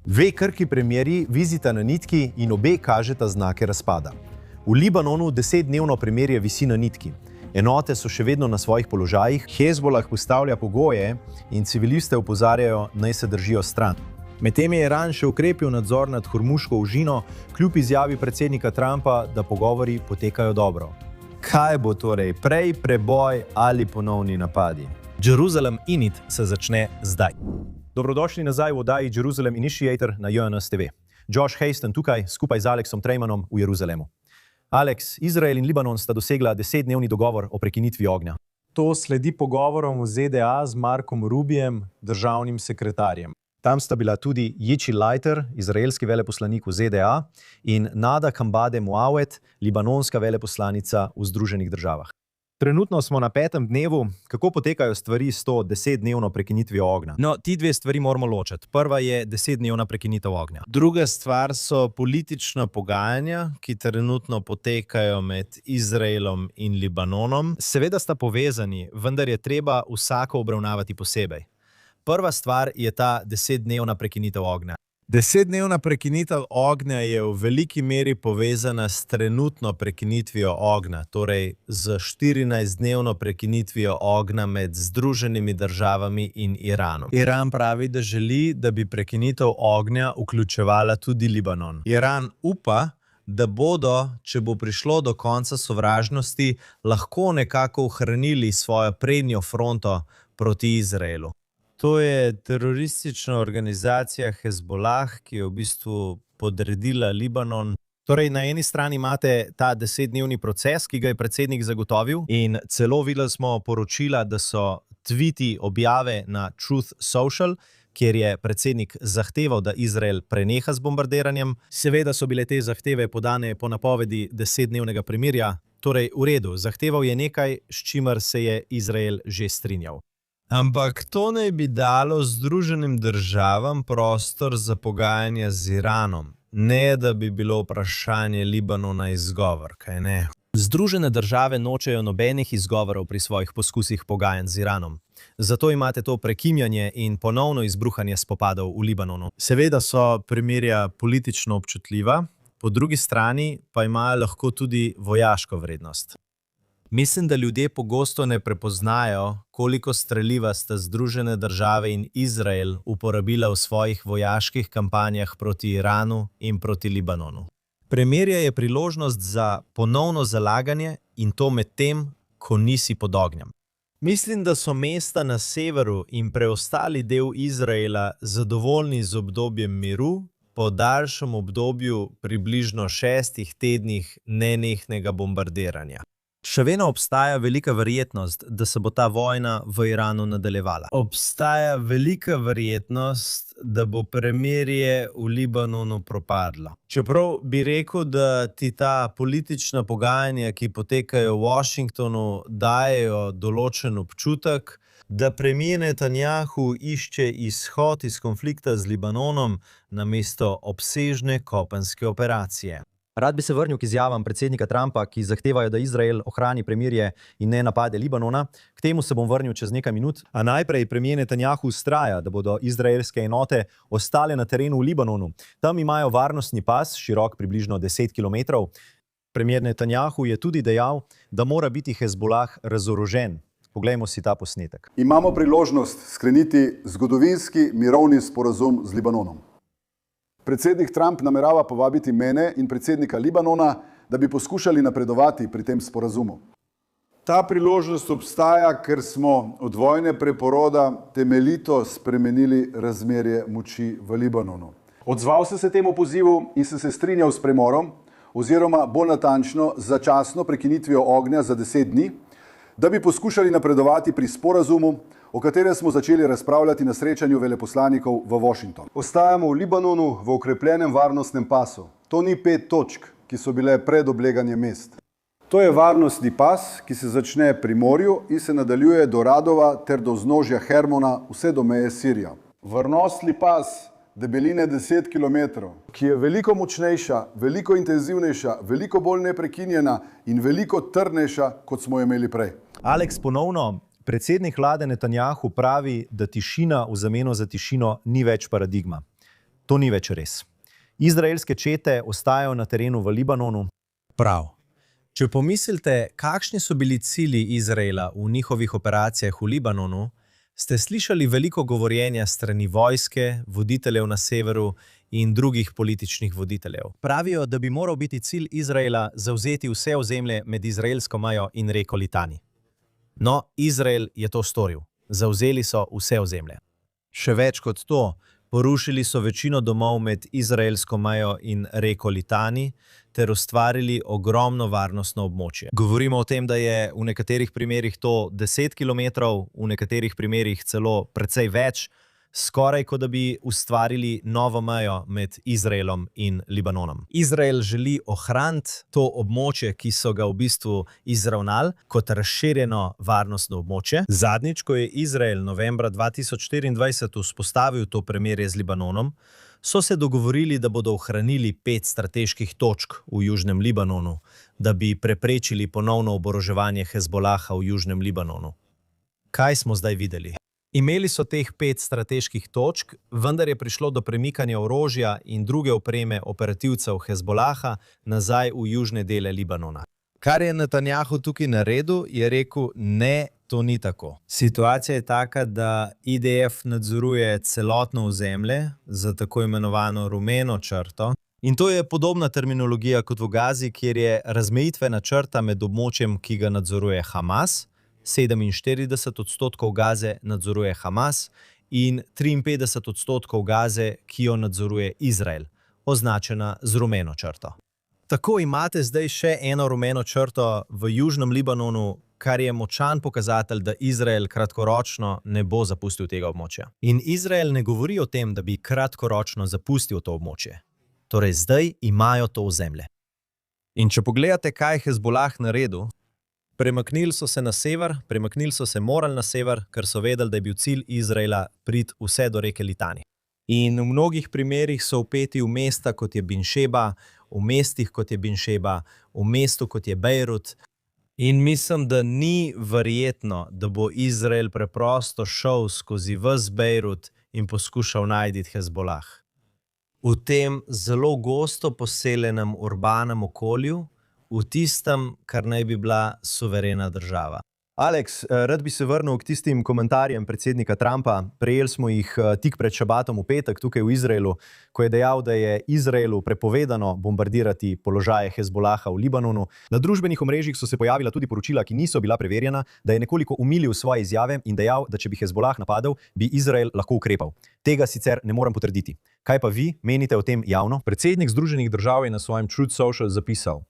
Dve krki premirji vizita na nitki in obe kažeta znake razpada. V Libanonu 10-dnevno premirje visi na nitki. Enote so še vedno na svojih položajih, Hezbolah postavlja pogoje in civiliste opozarjajo, naj se držijo stran. Medtem je Iran še ukrepil nadzor nad Hormuško ožino, kljub izjavi predsednika Trumpa, da pogovori potekajo dobro. Kaj bo torej, prej preboj ali ponovni napadi? Jerusalem Init se začne zdaj. Dobrodošli nazaj v oddaji Jerusalem Initiator na JNS TV. Josh Hasten tukaj, skupaj z Alexom Tremanom v Jeruzalemu. Alex, Izrael in Libanon sta dosegla 10-dnevni dogovor o prekinitvi ognja. To sledi pogovorom v ZDA z Markom Rubijem, državnim sekretarjem. Tam sta bila tudi Yichi Leiter, izraelski veleposlanik v ZDA, in Nada Kambade Muawet, libanonska veleposlanica v Združenih državah. Trenutno smo na 5. dnevu. Kako potekajo stvari s to 10-dnevno prekinitvijo ognja? No, ti dve stvari moramo ločiti. Prva je 10-dnevna prekinitev ognja. Druga stvar so politična pogajanja, ki trenutno potekajo med Izraelom in Libanonom. Seveda sta povezani, vendar je treba vsako obravnavati posebej. Prva stvar je ta 10-dnevna prekinitev ognja. 10-dnevna prekinitev ognja je v veliki meri povezana s trenutno prekinitvijo ognja, torej z 14-dnevno prekinitvijo ognja med Združenimi državami in Iranom. Iran pravi, da želi, da bi prekinitev ognja vključevala tudi Libanon. Iran upa, da bodo, če bo prišlo do konca sovražnosti, lahko nekako ohranili svojo prednjo fronto proti Izraelu. To je teroristična organizacija Hezbolah, ki je v bistvu podredila Libanon. Torej, na eni strani imate ta 10-dnevni proces, ki ga je predsednik zagotovil, in celo videli smo poročila, da so tviti objave na Truth Social, kjer je predsednik zahteval, da Izrael preneha z bombardiranjem. Seveda so bile te zahteve podane po napovedi 10-dnevnega premirja. Torej, v redu, zahteval je nekaj, s čimer se je Izrael že strinjal. Ampak to naj bi dalo Združenim državam prostor za pogajanja z Iranom, ne da bi bilo vprašanje Libanona izgovor, kaj ne? Združene države nočejo nobenih izgovorov pri svojih poskusih pogajanj z Iranom. Zato imate to prekinjanje in ponovno izbruhanje spopadov v Libanonu. Seveda so premirja politično občutljiva, po drugi strani pa imajo lahko tudi vojaško vrednost. Mislim, da ljudje pogosto ne prepoznajo, koliko streliva sta Združene države in Izrael uporabila v svojih vojaških kampanjah proti Iranu in proti Libanonu. Premirje je priložnost za ponovno zalaganje in to med tem, ko nisi pod ognjem. Mislim, da so mesta na severu in preostali del Izraela zadovoljni z obdobjem miru po daljšem obdobju približno 6 tednih nenehnega bombardiranja. Še vedno obstaja velika verjetnost, da se bo ta vojna v Iranu nadaljevala. Obstaja velika verjetnost, da bo premirje v Libanonu propadlo. Čeprav bi rekel, da ti ta politična pogajanja, ki potekajo v Washingtonu, dajejo določen občutek, da premijer Netanjahu išče izhod iz konflikta z Libanonom namesto obsežne kopenske operacije. Rad bi se vrnil k izjavam predsednika Trumpa, ki zahtevajo, da Izrael ohrani premirje in ne napade Libanona. K temu se bom vrnil čez nekaj minut. A najprej premijer Netanjahu vztraja, da bodo izraelske enote ostale na terenu v Libanonu. Tam imajo varnostni pas, širok približno 10 km. Premijer Netanjahu je tudi dejal, da mora biti Hezbolah razorožen. Poglejmo si ta posnetek. Imamo priložnost skleniti zgodovinski mirovni sporazum z Libanonom. Predsednik Trump namerava povabiti mene in predsednika Libanona, da bi poskušali napredovati pri tem sporazumu. Ta priložnost obstaja, ker smo od vojne preporoda temeljito spremenili razmerje moči v Libanonu. Odzval sem se temu pozivu in sem se strinjal s premorom, oziroma bolj natančno začasno prekinitvijo ognja za 10 dni, da bi poskušali napredovati pri sporazumu, o katerem smo začeli razpravljati na srečanju veleposlanikov v Washingtonu. Ostajamo v Libanonu v okrepljenem varnostnem pasu. To ni 5 točk, ki so bile pred obleganjem mest. To je varnostni pas, ki se začne pri morju in se nadaljuje do Radova ter do vznožja Hermona, vse do meje s Sirijo. Varnostni pas debeline 10 km, ki je veliko močnejša, veliko intenzivnejša, veliko bolj neprekinjena in veliko trdnejša, kot smo jo imeli prej. Alex, ponovno, predsednik vlade Netanjahu pravi, da tišina v zameno za tišino ni več paradigma. To ni več res. Izraelske čete ostajajo na terenu v Libanonu. Prav. Če pomislite, kakšni so bili cilji Izraela v njihovih operacijah v Libanonu, ste slišali veliko govorjenja strani vojske, voditeljev na severu in drugih političnih voditeljev. Pravijo, da bi moral biti cilj Izraela zavzeti vse ozemlje med izraelsko mejo in reko Litani. No, Izrael je to storil. Zavzeli so vse ozemlje. Še več kot to, porušili so večino domov med izraelsko mejo in reko Litani ter ustvarili ogromno varnostno območje. Govorimo o tem, da je v nekaterih primerih to 10 kilometrov, v nekaterih primerih celo precej več, skoraj kot da bi ustvarili novo mejo med Izraelom in Libanonom. Izrael želi ohraniti to območje, ki so ga v bistvu izravnali kot razširjeno varnostno območje. Zadnjič, ko je Izrael novembra 2024 vzpostavil to premirje z Libanonom, so se dogovorili, da bodo ohranili 5 strateških točk v južnem Libanonu, da bi preprečili ponovno oboroževanje Hezbolaha v južnem Libanonu. Kaj smo zdaj videli? Imeli so teh 5 strateških točk, vendar je prišlo do premikanja orožja in druge opreme operativcev Hezbolaha nazaj v južne dele Libanona. Kar je Netanjahu tukaj naredil, je rekel, ne, to ni tako. Situacija je taka, da IDF nadzoruje celotno ozemlje za tako imenovano rumeno črto. In to je podobna terminologija kot v Gazi, kjer je razmejitvena črta med območjem, ki ga nadzoruje Hamas, 47% Gaze nadzoruje Hamas in 53% Gaze, ki jo nadzoruje Izrael, označena z rumeno črto. Tako imate zdaj še eno rumeno črto v južnem Libanonu, kar je močan pokazatelj, da Izrael kratkoročno ne bo zapustil tega območja. In Izrael ne govori o tem, da bi kratkoročno zapustil to območje. Torej zdaj imajo to ozemlje. In če pogledate, kaj je Hezbolah naredil, premaknili so se na sever, premaknili so se morali na sever, ker so vedeli, da je bil cilj Izraela priti vse do reke Litani. In v mnogih primerih so vpeti v mesta, kot je Binšeba, v mestih, kot je Binšeba, v mestu, kot je Bejrut. In mislim, da ni verjetno, da bo Izrael preprosto šel skozi ves Bejrut in poskušal najti Hezbolah. V tem zelo gosto poseljenem urbanem okolju, v tistem, kar naj bi bila suverena država. Alex, rad bi se vrnil k tistim komentarjem predsednika Trumpa. Prejeli smo jih tik pred šabatom v petek tukaj v Izraelu, ko je dejal, da je Izraelu prepovedano bombardirati položaje Hezbolaha v Libanonu. Na družbenih omrežjih so se pojavila tudi poročila, ki niso bila preverjena, da je nekoliko umilil svoje izjave in dejal, da če bi Hezbolah napadel, bi Izrael lahko ukrepal. Tega sicer ne morem potrditi. Kaj pa vi menite o tem javno? Predsednik Združenih držav je na svojem Truth Social zapisal: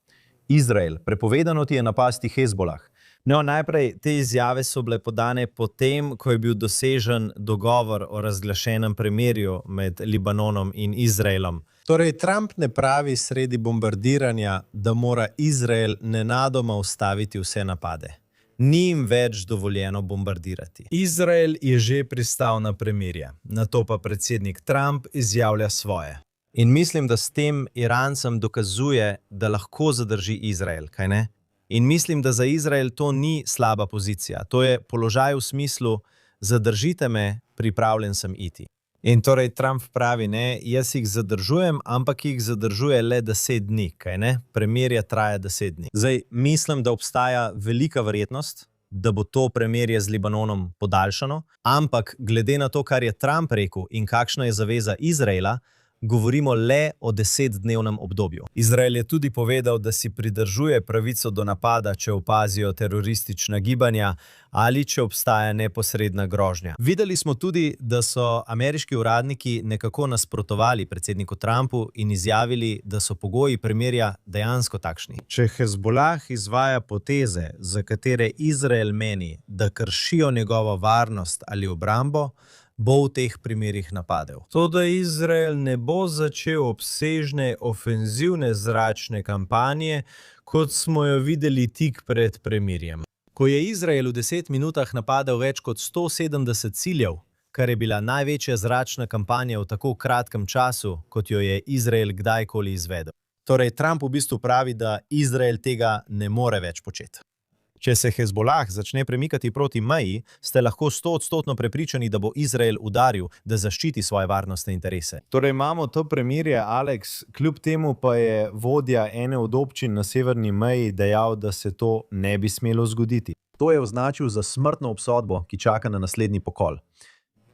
Izrael, prepovedano ti je napasti Hezbolah. No, najprej, te izjave so bile podane potem, ko je bil dosežen dogovor o razglašenem premirju med Libanonom in Izraelom. Torej, Trump ne pravi sredi bombardiranja, da mora Izrael nenadoma ustaviti vse napade. Ni jim več dovoljeno bombardirati. Izrael je že pristal na premirje, nato pa predsednik Trump izjavlja svoje. In mislim, da s tem Irancem dokazuje, da lahko zadrži Izrael, kaj ne? In mislim, da za Izrael to ni slaba pozicija. To je položaj v smislu, zadržite me, pripravljen sem iti. In torej Trump pravi, ne, jaz jih zadržujem, ampak jih zadržuje le 10 dni, kaj ne? Premirje traja 10 dni. Zdaj, mislim, da obstaja velika verjetnost, da bo to premirje z Libanonom podaljšano, ampak glede na to, kar je Trump rekel in kakšna je zaveza Izraela, govorimo le o 10-dnevnem obdobju. Izrael je tudi povedal, da si pridržuje pravico do napada, če opazijo teroristična gibanja ali če obstaja neposredna grožnja. Videli smo tudi, da so ameriški uradniki nekako nasprotovali predsedniku Trumpu in izjavili, da so pogoji premirja dejansko takšni. Če Hezbolah izvaja poteze, za katere Izrael meni, da kršijo njegovo varnost ali obrambo, bo v teh primerih napadel. To, da Izrael ne bo začel obsežne ofenzivne zračne kampanje, kot smo jo videli tik pred premirjem. Ko je Izrael v 10 minutah napadel več kot 170 ciljev, kar je bila največja zračna kampanja v tako kratkem času, kot jo je Izrael kdajkoli izvedel. Torej, Trump v bistvu pravi, da Izrael tega ne more več početi. Če se Hezbolah začne premikati proti meji, ste lahko 100% prepričani, da bo Izrael udaril, da zaščiti svoje varnostne interese. Torej imamo to premirje, Alex, kljub temu pa je vodja ene od občin na severni meji dejal, da se to ne bi smelo zgoditi. To je označil za smrtno obsodbo, ki čaka na naslednji pokol.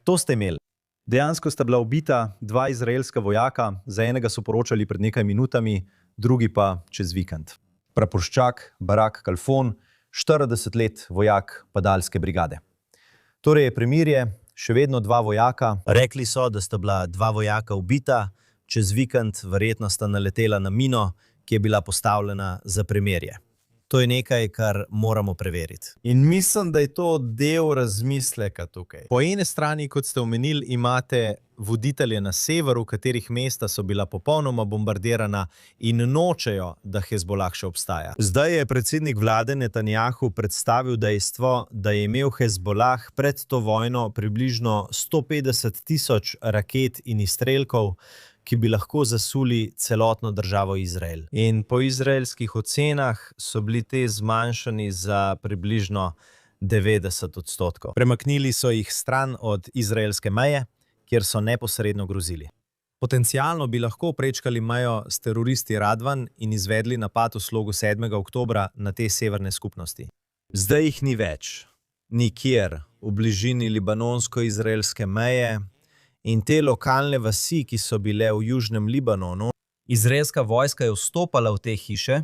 To ste imeli. Dejansko sta bila ubita 2 izraelska vojaka, za enega so poročali pred nekaj minutami, drugi pa čez vikend. Praporščak Barak Kalfon, 40 let vojak padalske brigade. Torej je premirje, še vedno 2 vojaka. Rekli so, da sta bila 2 vojaka ubita, čez vikend verjetno sta naletela na mino, ki je bila postavljena za premirje. To je nekaj, kar moramo preveriti. In mislim, da je to del razmisleka tukaj. Po eni strani, kot ste omenili, imate voditelje na severu, katerih mesta so bila popolnoma bombardirana in nočejo, da Hezbolah še obstaja. Zdaj je predsednik vlade Netanjahu predstavil dejstvo, da je imel Hezbolah pred to vojno približno 150.000 raket in izstrelkov, ki bi lahko zasuli celotno državo Izrael. In po izraelskih ocenah so bili te zmanjšani za približno 90%. Premaknili so jih stran od izraelske meje, kjer so neposredno grozili. Potencialno bi lahko prečkali mejo s teroristi Radvan in izvedli napad v slogu 7. oktobra na te severne skupnosti. Zdaj jih ni več. Nikjer v bližini libanonsko-izraelske meje. In te lokalne vasi, ki so bile v južnem Libanonu, izraelska vojska je vstopala v te hiše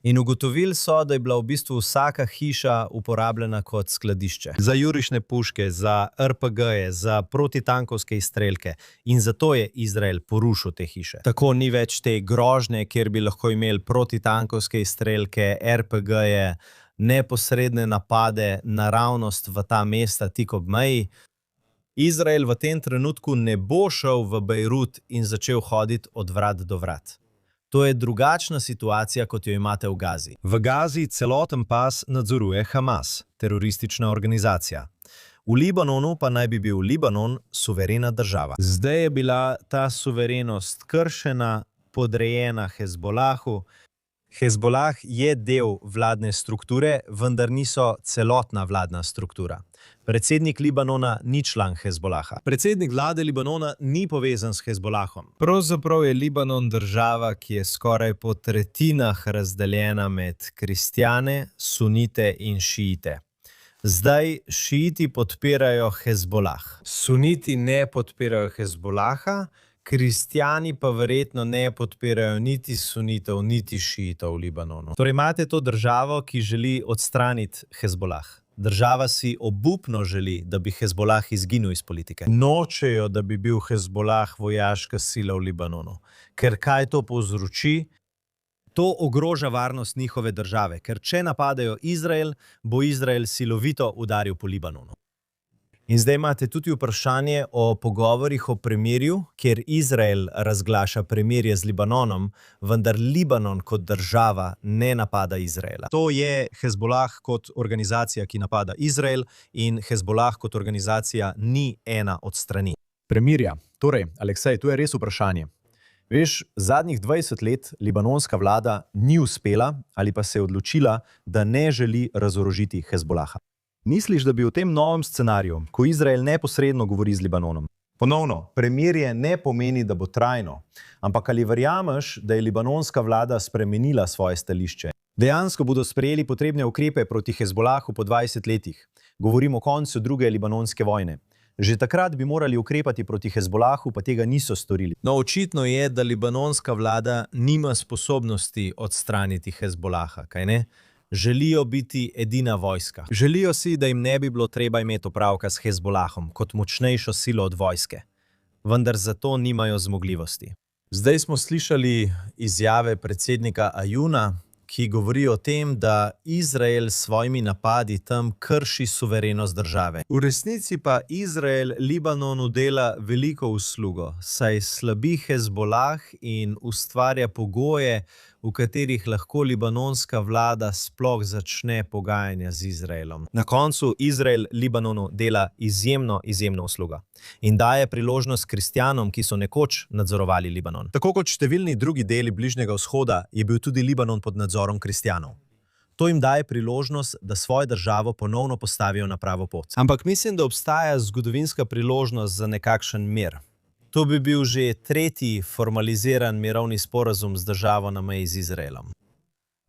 in ugotovili so, da je bila v bistvu vsaka hiša uporabljena kot skladišče. Za jurišne puške, za RPG-je, za protitankovske izstrelke in zato je Izrael porušil te hiše. Tako ni več te grožnje, kjer bi lahko imeli protitankovske izstrelke, RPG-je, neposredne napade naravnost v ta mesta tik ob meji. Izrael v tem trenutku ne bo šel v Bejrut in začel hoditi od vrat do vrat. To je drugačna situacija, kot jo imate v Gazi. V Gazi celoten pas nadzoruje Hamas, teroristična organizacija. V Libanonu pa naj bi bil Libanon suverena država. Zdaj je bila ta suverenost kršena, podrejena Hezbolahu. Hezbolah je del vladne strukture, vendar niso celotna vladna struktura. Predsednik Libanona ni član Hezbolaha. Predsednik vlade Libanona ni povezan s Hezbolahom. Pravzaprav je Libanon država, ki je skoraj po tretjinah razdeljena med kristjane, sunite in šiite. Zdaj šiiti podpirajo Hezbolah. Suniti ne podpirajo Hezbolaha, kristjani pa verjetno ne podpirajo niti sunitov, niti šiitov v Libanonu. Torej imate to državo, ki želi odstraniti Hezbolah. Država si obupno želi, da bi Hezbolah izginil iz politike. Nočejo, da bi bil Hezbolah vojaška sila v Libanonu. Ker kaj to povzroči? To ogroža varnost njihove države, ker če napadajo Izrael, bo Izrael silovito udaril po Libanonu. In zdaj imate tudi vprašanje o pogovorih o premirju, kjer Izrael razglaša premirje z Libanonom, vendar Libanon kot država ne napada Izraela. To je Hezbolah kot organizacija, ki napada Izrael, in Hezbolah kot organizacija ni ena od strani. Premirja. Torej, Aleksej, to je res vprašanje. Veš, zadnjih 20 let libanonska vlada ni uspela ali pa se je odločila, da ne želi razorožiti Hezbolaha. Misliš, da bi v tem novem scenariju, ko Izrael neposredno govori z Libanonom, ponovno, premirje ne pomeni, da bo trajno, ampak ali verjameš, da je libanonska vlada spremenila svoje stališče? Dejansko bodo sprejeli potrebne ukrepe proti Hezbolahu po 20 letih. Govorimo o koncu druge libanonske vojne. Že takrat bi morali ukrepati proti Hezbolahu, pa tega niso storili. No, očitno je, da libanonska vlada nima sposobnosti odstraniti Hezbolaha, kaj ne? Želijo biti edina vojska. Želijo si, da jim ne bi bilo treba imeti opravka s Hezbolahom kot močnejšo silo od vojske. Vendar zato nimajo zmogljivosti. Zdaj smo slišali izjave predsednika Ajuna, ki govori o tem, da Izrael s svojimi napadi tam krši suverenost države. V resnici pa Izrael Libanonu dela veliko uslugo, saj slabi Hezbolah in ustvarja pogoje, v katerih lahko libanonska vlada sploh začne pogajanja z Izraelom. Na koncu Izrael Libanonu dela izjemno uslugo in daje priložnost kristjanom, ki so nekoč nadzorovali Libanon. Tako kot številni drugi deli Bližnjega vzhoda je bil tudi Libanon pod nadzorom kristjanov. To jim daje priložnost, da svojo državo ponovno postavijo na pravo pot. Ampak mislim, da obstaja zgodovinska priložnost za nekakšen mir. To bi bil že tretji formaliziran mirovni sporazum z državo na meji z Izraelom.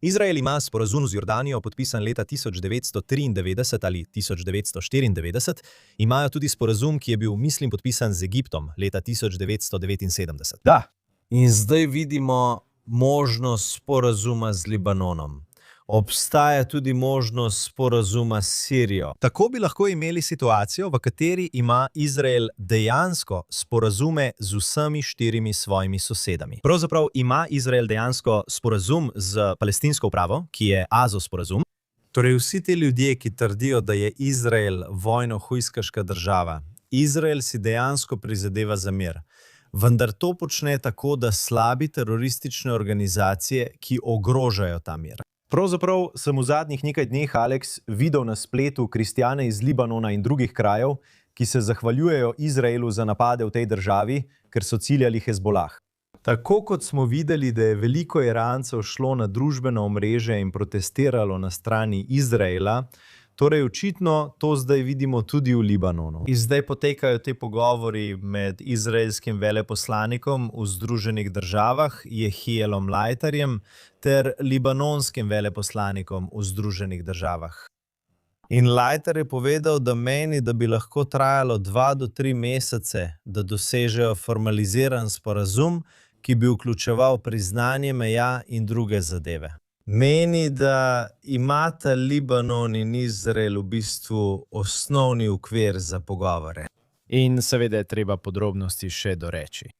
Izrael ima sporazum z Jordanijo podpisan leta 1993 ali 1994, imajo tudi sporazum, ki je bil, mislim, podpisan z Egiptom leta 1979. Da, in zdaj vidimo možnost sporazuma z Libanonom. Obstaja tudi možnost sporazuma s Sirijo. Tako bi lahko imeli situacijo, v kateri ima Izrael dejansko sporazume z vsemi 4 svojimi sosedami. Pravzaprav ima Izrael dejansko sporazum z palestinsko upravo, ki je AZO sporazum. Torej vsi ti ljudje, ki trdijo, da je Izrael vojno-hujskaška država, Izrael si dejansko prizadeva za mir. Vendar to počne tako, da slabi teroristične organizacije, ki ogrožajo ta mir. Pravzaprav sem v zadnjih nekaj dneh, Alex, videl na spletu kristjane iz Libanona in drugih krajev, ki se zahvaljujejo Izraelu za napade v tej državi, ker so ciljali Hezbolah. Tako kot smo videli, da je veliko Irancev šlo na družbeno omrežje in protestiralo na strani Izraela, torej očitno to zdaj vidimo tudi v Libanonu. In zdaj potekajo te pogovori med izraelskim veleposlanikom v Združenih državah, Jehielom Lajtarjem, ter libanonskim veleposlanikom v Združenih državah. In Lajtar je povedal, da meni, da bi lahko trajalo 2 do 3 mesece, da dosežejo formaliziran sporazum, ki bi vključeval priznanje meja in druge zadeve. Meni, da imata Libanon in Izrael v bistvu osnovni okvir za pogovore. In seveda je treba podrobnosti še doreči.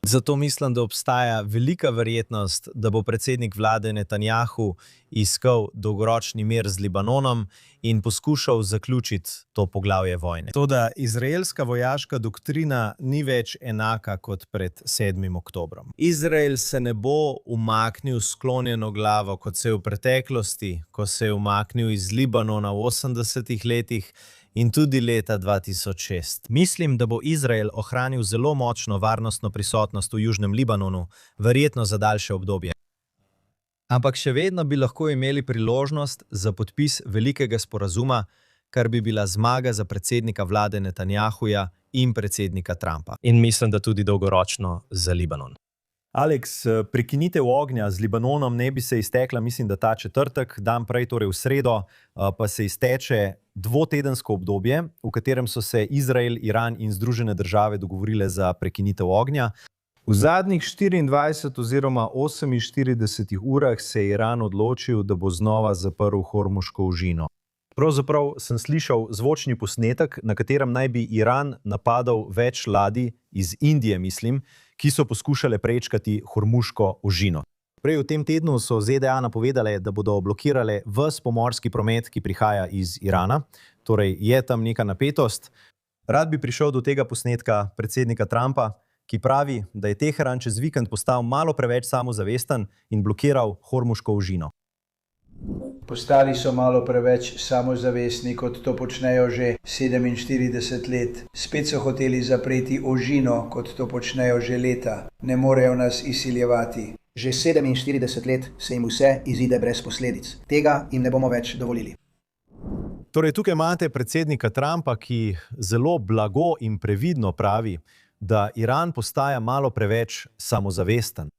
Zato mislim, da obstaja velika verjetnost, da bo predsednik vlade Netanjahu iskal dolgoročni mir z Libanonom in poskušal zaključiti to poglavje vojne. Toda izraelska vojaška doktrina ni več enaka kot pred 7. oktobrom. Izrael se ne bo umaknil s sklonjeno glavo, kot se je v preteklosti, ko se je umaknil iz Libanona v 80. letih in tudi leta 2006. Mislim, da bo Izrael ohranil zelo močno varnostno prisotnost v Južnem Libanonu, verjetno za daljše obdobje. Ampak še vedno bi lahko imeli priložnost za podpis velikega sporazuma, kar bi bila zmaga za predsednika vlade Netanjahuja in predsednika Trumpa. In mislim, da tudi dolgoročno za Libanon. Alex, prekinitev ognja z Libanonom ne bi se iztekla, mislim, da ta četrtek, dan prej, torej v sredo, pa se izteče dvotedensko obdobje, v katerem so se Izrael, Iran in Združene države dogovorile za prekinitev ognja. V zadnjih 24 oziroma 48 urah se je Iran odločil, da bo znova zaprl Hormuško ožino. Pravzaprav sem slišal zvočni posnetek, na katerem naj bi Iran napadal več ladij iz Indije, mislim, ki so poskušale prečkati Hormuško ožino. Prej v tem tednu so ZDA napovedale, da bodo blokirale ves pomorski promet, ki prihaja iz Irana. Torej je tam neka napetost. Rad bi prišel do tega posnetka predsednika Trumpa, ki pravi, da je Teheran čez vikend postal malo preveč samozavesten in blokiral Hormuško ožino. Postali so malo preveč samozavestni, kot to počnejo že 47 let. Spet so hoteli zapreti ožino, kot to počnejo že leta. Ne morejo nas izsiljevati. Že 47 let se jim vse izide brez posledic. Tega jim ne bomo več dovolili. Torej, tukaj imate predsednika Trumpa, ki zelo blago in previdno pravi, da Iran postaja malo preveč samozavesten.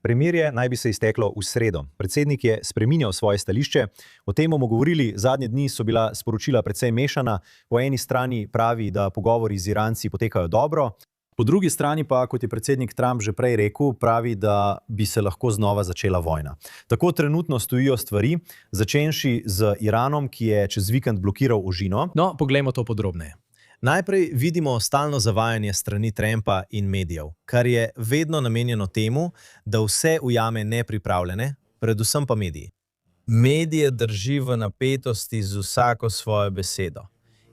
Premirje naj bi se izteklo v sredo. Predsednik je spreminjal svoje stališče. O tem bomo govorili, zadnje dni so bila sporočila precej mešana. Po eni strani pravi, da pogovori z Iranci potekajo dobro. Po drugi strani pa, kot je predsednik Trump že prej rekel, pravi, da bi se lahko znova začela vojna. Tako trenutno stojijo stvari, začenši z Iranom, ki je čez vikend blokiral ožino. No, poglejmo to podrobneje. Najprej vidimo stalno zavajanje strani Trumpa in medijev, kar je vedno namenjeno temu, da vse ujame nepripravljene, predvsem pa mediji. Medije drži v napetosti z vsako svojo besedo.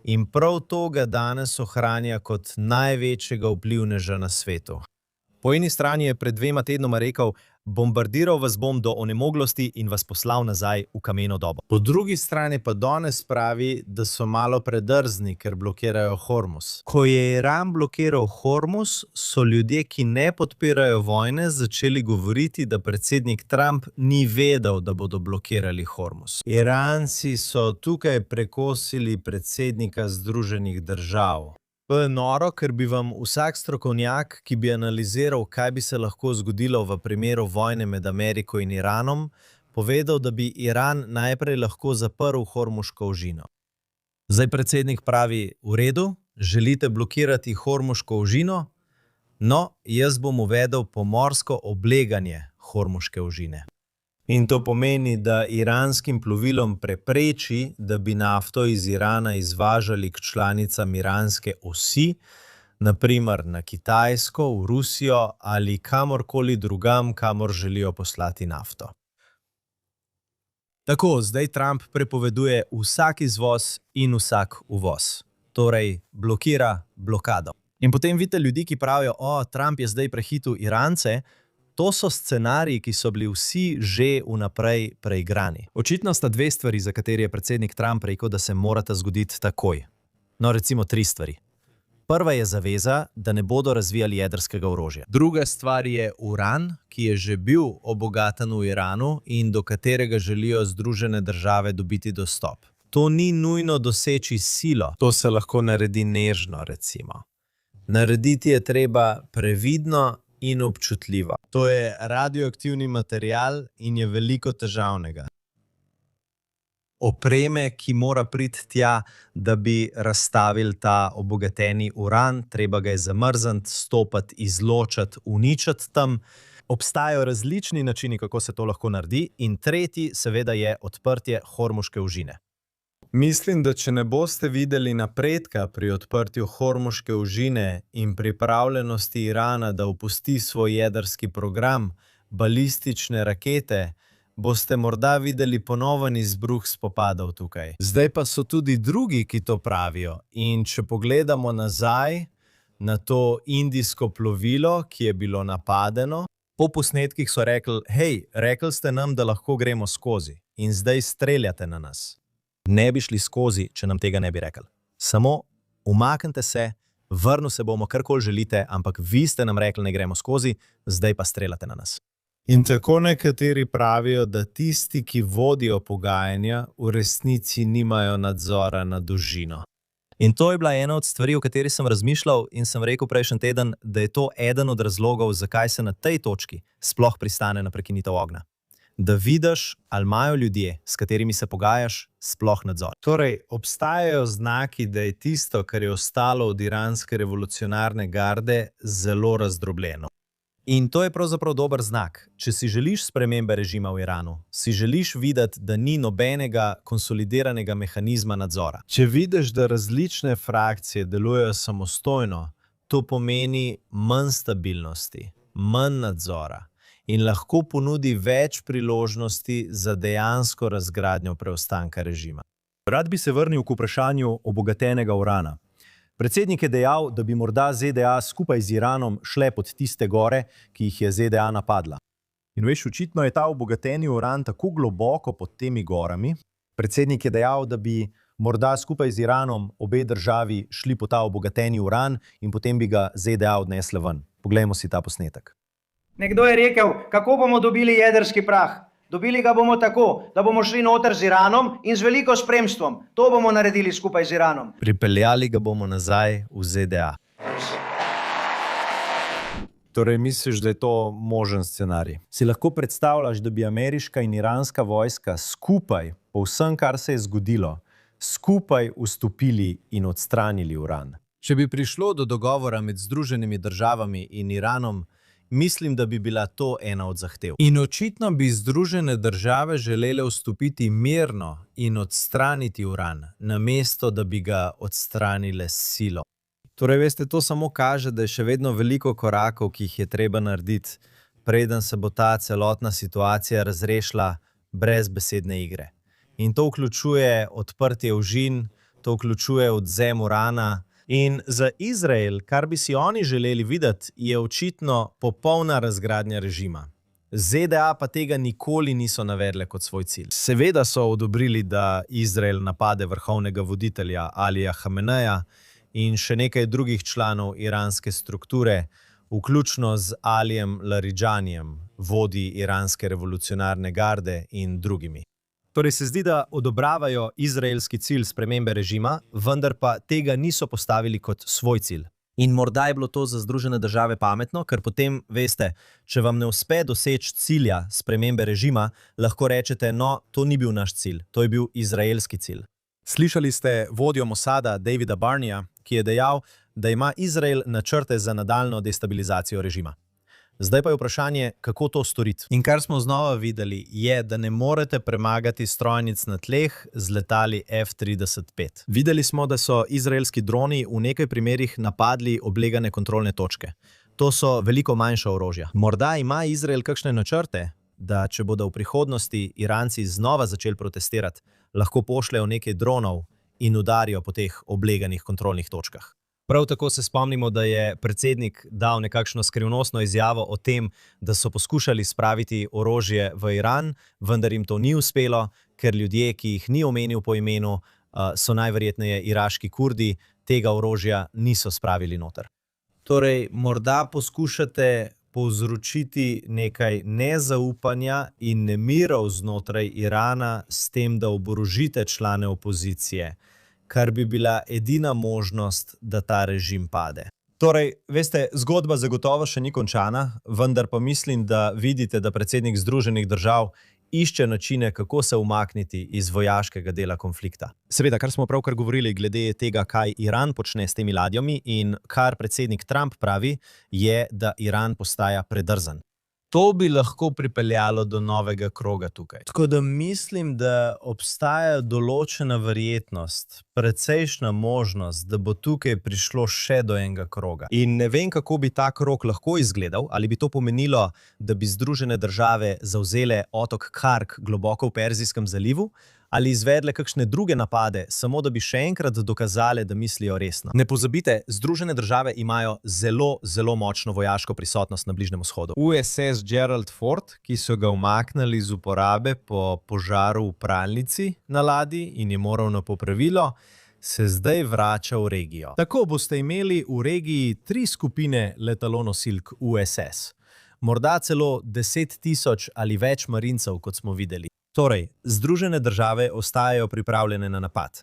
In prav to ga danes ohranja kot največjega vplivneža na svetu. Po eni strani je pred 2 tednoma rekel: bombardiral vas bom do onemoglosti in vas poslal nazaj v kameno dobo. Po drugi strani pa danes pravi, da so malo predrzni, ker blokirajo Hormuz. Ko je Iran blokiral Hormuz, so ljudje, ki ne podpirajo vojne, začeli govoriti, da predsednik Trump ni vedel, da bodo blokirali Hormuz. Iranci so tukaj prekosili predsednika Združenih držav. To je noro, ker bi vam vsak strokovnjak, ki bi analiziral, kaj bi se lahko zgodilo v primeru vojne med Ameriko in Iranom, povedal, da bi Iran najprej lahko zaprl Hormuško ožino. Zdaj predsednik pravi: v redu, želite blokirati Hormuško ožino? No, jaz bom uvedel pomorsko obleganje Hormuške ožine. In to pomeni, da iranskim plovilom prepreči, da bi nafto iz Irana izvažali k članicam iranske osi, naprimer na Kitajsko, v Rusijo ali kamorkoli drugam, kamor želijo poslati nafto. Tako, zdaj Trump prepoveduje vsak izvoz in vsak uvoz. Torej, blokira blokado. In potem vidite ljudi, ki pravijo: Trump je zdaj prehitel Irance. To so scenariji, ki so bili vsi že vnaprej preigrani. Očitno sta 2 stvari, za kateri je predsednik Trump rekel, da se morata zgoditi takoj. No, recimo 3 stvari. Prva je zaveza, da ne bodo razvijali jedrskega orožja. Druga stvar je uran, ki je že bil obogatan v Iranu in do katerega želijo Združene države dobiti dostop. To ni nujno doseči silo. To se lahko naredi nežno, recimo. Narediti je treba previdno in občutljivo. To je radioaktivni material in je veliko težavnega. Opreme, ki mora priti tja, da bi razstavili ta obogateni uran, treba ga je zamrzniti, stopiti, izločiti, uničiti tam. Obstajajo različni načini, kako se to lahko naredi, in tretji seveda je odprtje Hormuške ožine. Mislim, da če ne boste videli napredka pri odprtju Hormuške ožine in pripravljenosti Irana, da opusti svoj jedrski program, balistične rakete, boste morda videli ponoven izbruh spopadov tukaj. Zdaj pa so tudi drugi, ki to pravijo. In če pogledamo nazaj na to indijsko plovilo, ki je bilo napadeno, po posnetkih so rekli: hej, rekli ste nam, da lahko gremo skozi in zdaj streljate na nas. Ne bi šli skozi, če nam tega ne bi rekli. Samo umaknite se, vrnil se bomo, karkoli želite, ampak vi ste nam rekli, ne gremo skozi, zdaj pa streljate na nas. In tako nekateri pravijo, da tisti, ki vodijo pogajanja, v resnici nimajo nadzora nad ožino. In to je bila ena od stvari, o kateri sem razmišljal in sem rekel prejšnji teden, da je to eden od razlogov, zakaj se na tej točki sploh pristane na prekinitev ognja. Da vidiš, ali imajo ljudje, s katerimi se pogajaš, sploh nadzor. Torej, obstajajo znaki, da je tisto, kar je ostalo od iranske revolucionarne garde, zelo razdrobljeno. In to je pravzaprav dober znak. Če si želiš spremembe režima v Iranu, si želiš videti, da ni nobenega konsolidiranega mehanizma nadzora. Če vidiš, da različne frakcije delujejo samostojno, to pomeni manj stabilnosti, manj nadzora in lahko ponudi več priložnosti za dejansko razgradnjo preostanka režima. Rad bi se vrnil k vprašanju obogatenega urana. Predsednik je dejal, da bi morda ZDA skupaj z Iranom šle pod tiste gore, ki jih je ZDA napadla. In veš, očitno je ta obogateni uran tako globoko pod temi gorami. Predsednik je dejal, da bi morda skupaj z Iranom obe državi šli po ta obogateni uran in potem bi ga ZDA odnesle ven. Poglejmo si ta posnetek. Nekdo je rekel, kako bomo dobili jedrski prah. Dobili ga bomo tako, da bomo šli noter z Iranom in z veliko spremstvom. To bomo naredili skupaj z Iranom. Pripeljali ga bomo nazaj v ZDA. Torej, misliš, da je to možen scenarij? Si lahko predstavljaš, da bi ameriška in iranska vojska skupaj, po vsem, kar se je zgodilo, skupaj vstopili in odstranili uran? Če bi prišlo do dogovora med Združenimi državami in Iranom, mislim, da bi bila to ena od zahtev. In očitno bi Združene države želele vstopiti mirno in odstraniti uran, namesto da bi ga odstranile s silo. Torej, veste, to samo kaže, da je še vedno veliko korakov, ki jih je treba narediti, preden se bo ta celotna situacija razrešila brez besedne igre. In to vključuje odprtje ožin, to vključuje odvzem urana, In za Izrael, kar bi si oni želeli videti, je očitno popolna razgradnja režima. ZDA pa tega nikoli niso navedle kot svoj cilj. Seveda so odobrili, da Izrael napade vrhovnega voditelja Alija Hameneja in še nekaj drugih članov iranske strukture, vključno z Alijem Laridžanijem, vodji iranske revolucionarne garde in drugimi. Torej se zdi, da odobravajo izraelski cilj spremembe režima, vendar pa tega niso postavili kot svoj cilj. In morda je bilo to za Združene države pametno, ker potem, veste, če vam ne uspe doseči cilja spremembe režima, lahko rečete, no, to ni bil naš cilj, to je bil izraelski cilj. Slišali ste vodjo Mosada Davida Barneya, ki je dejal, da ima Izrael načrte za nadaljnjo destabilizacijo režima. Zdaj pa je vprašanje, kako to storiti. In kar smo znova videli, je, da ne morete premagati strojnic na tleh z letali F-35. Videli smo, da so izraelski droni v nekaj primerih napadli oblegane kontrolne točke. To so veliko manjša orožja. Morda ima Izrael kakšne načrte, da če bodo v prihodnosti Iranci znova začeli protestirati, lahko pošljejo nekaj dronov in udarijo po teh obleganih kontrolnih točkah. Prav tako se spomnimo, da je predsednik dal nekakšno skrivnostno izjavo o tem, da so poskušali spraviti orožje v Iran, vendar jim to ni uspelo, ker ljudje, ki jih ni omenil po imenu, so najverjetneje iraški Kurdi, tega orožja niso spravili noter. Torej, morda poskušate povzročiti nekaj nezaupanja in nemirov znotraj Irana s tem, da oborožite člane opozicije, kar bi bila edina možnost, da ta režim pade. Torej, veste, zgodba zagotovo še ni končana, vendar pa mislim, da vidite, da predsednik Združenih držav išče načine, kako se umakniti iz vojaškega dela konflikta. Seveda, kar smo pravkar govorili glede tega, kaj Iran počne s temi ladjami in kar predsednik Trump pravi, je, da Iran postaja predrzan. To bi lahko pripeljalo do novega kroga tukaj. Tako da mislim, da obstaja določena verjetnost, precejšnja možnost, da bo tukaj prišlo še do enega kroga. In ne vem, kako bi ta krog lahko izgledal, ali bi to pomenilo, da bi Združene države zavzele otok Kark globoko v Perzijskem zalivu, ali izvedle kakšne druge napade, samo da bi še enkrat dokazale, da mislijo resno. Ne pozabite, Združene države imajo zelo, zelo močno vojaško prisotnost na Bližnjem vzhodu. USS Gerald Ford, ki so ga umaknili iz uporabe po požaru v pralnici na ladji in je moral na popravilo, se zdaj vrača v regijo. Tako boste imeli v regiji 3 skupine letalonosilk USS. Morda celo 10.000 ali več marincev, kot smo videli. Torej, Združene države ostajajo pripravljene na napad.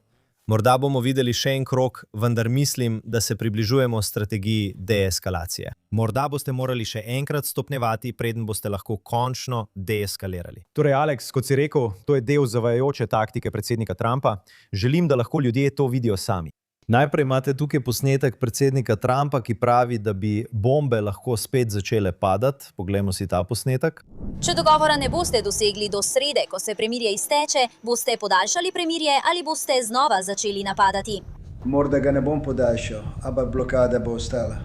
Morda bomo videli še en krog, vendar mislim, da se približujemo strategiji deeskalacije. Morda boste morali še enkrat stopnjevati, preden boste lahko končno deeskalirali. Torej, Alex, kot si rekel, to je del zavajajoče taktike predsednika Trumpa. Želim, da lahko ljudje to vidijo sami. Najprej imate tukaj posnetek predsednika Trumpa, ki pravi, da bi bombe lahko spet začele padati. Poglejmo si ta posnetek. Če dogovora ne boste dosegli do srede, ko se premirje izteče, boste podaljšali premirje ali boste znova začeli napadati? Morda ga ne bom podaljšal, ampak blokada bo ostala.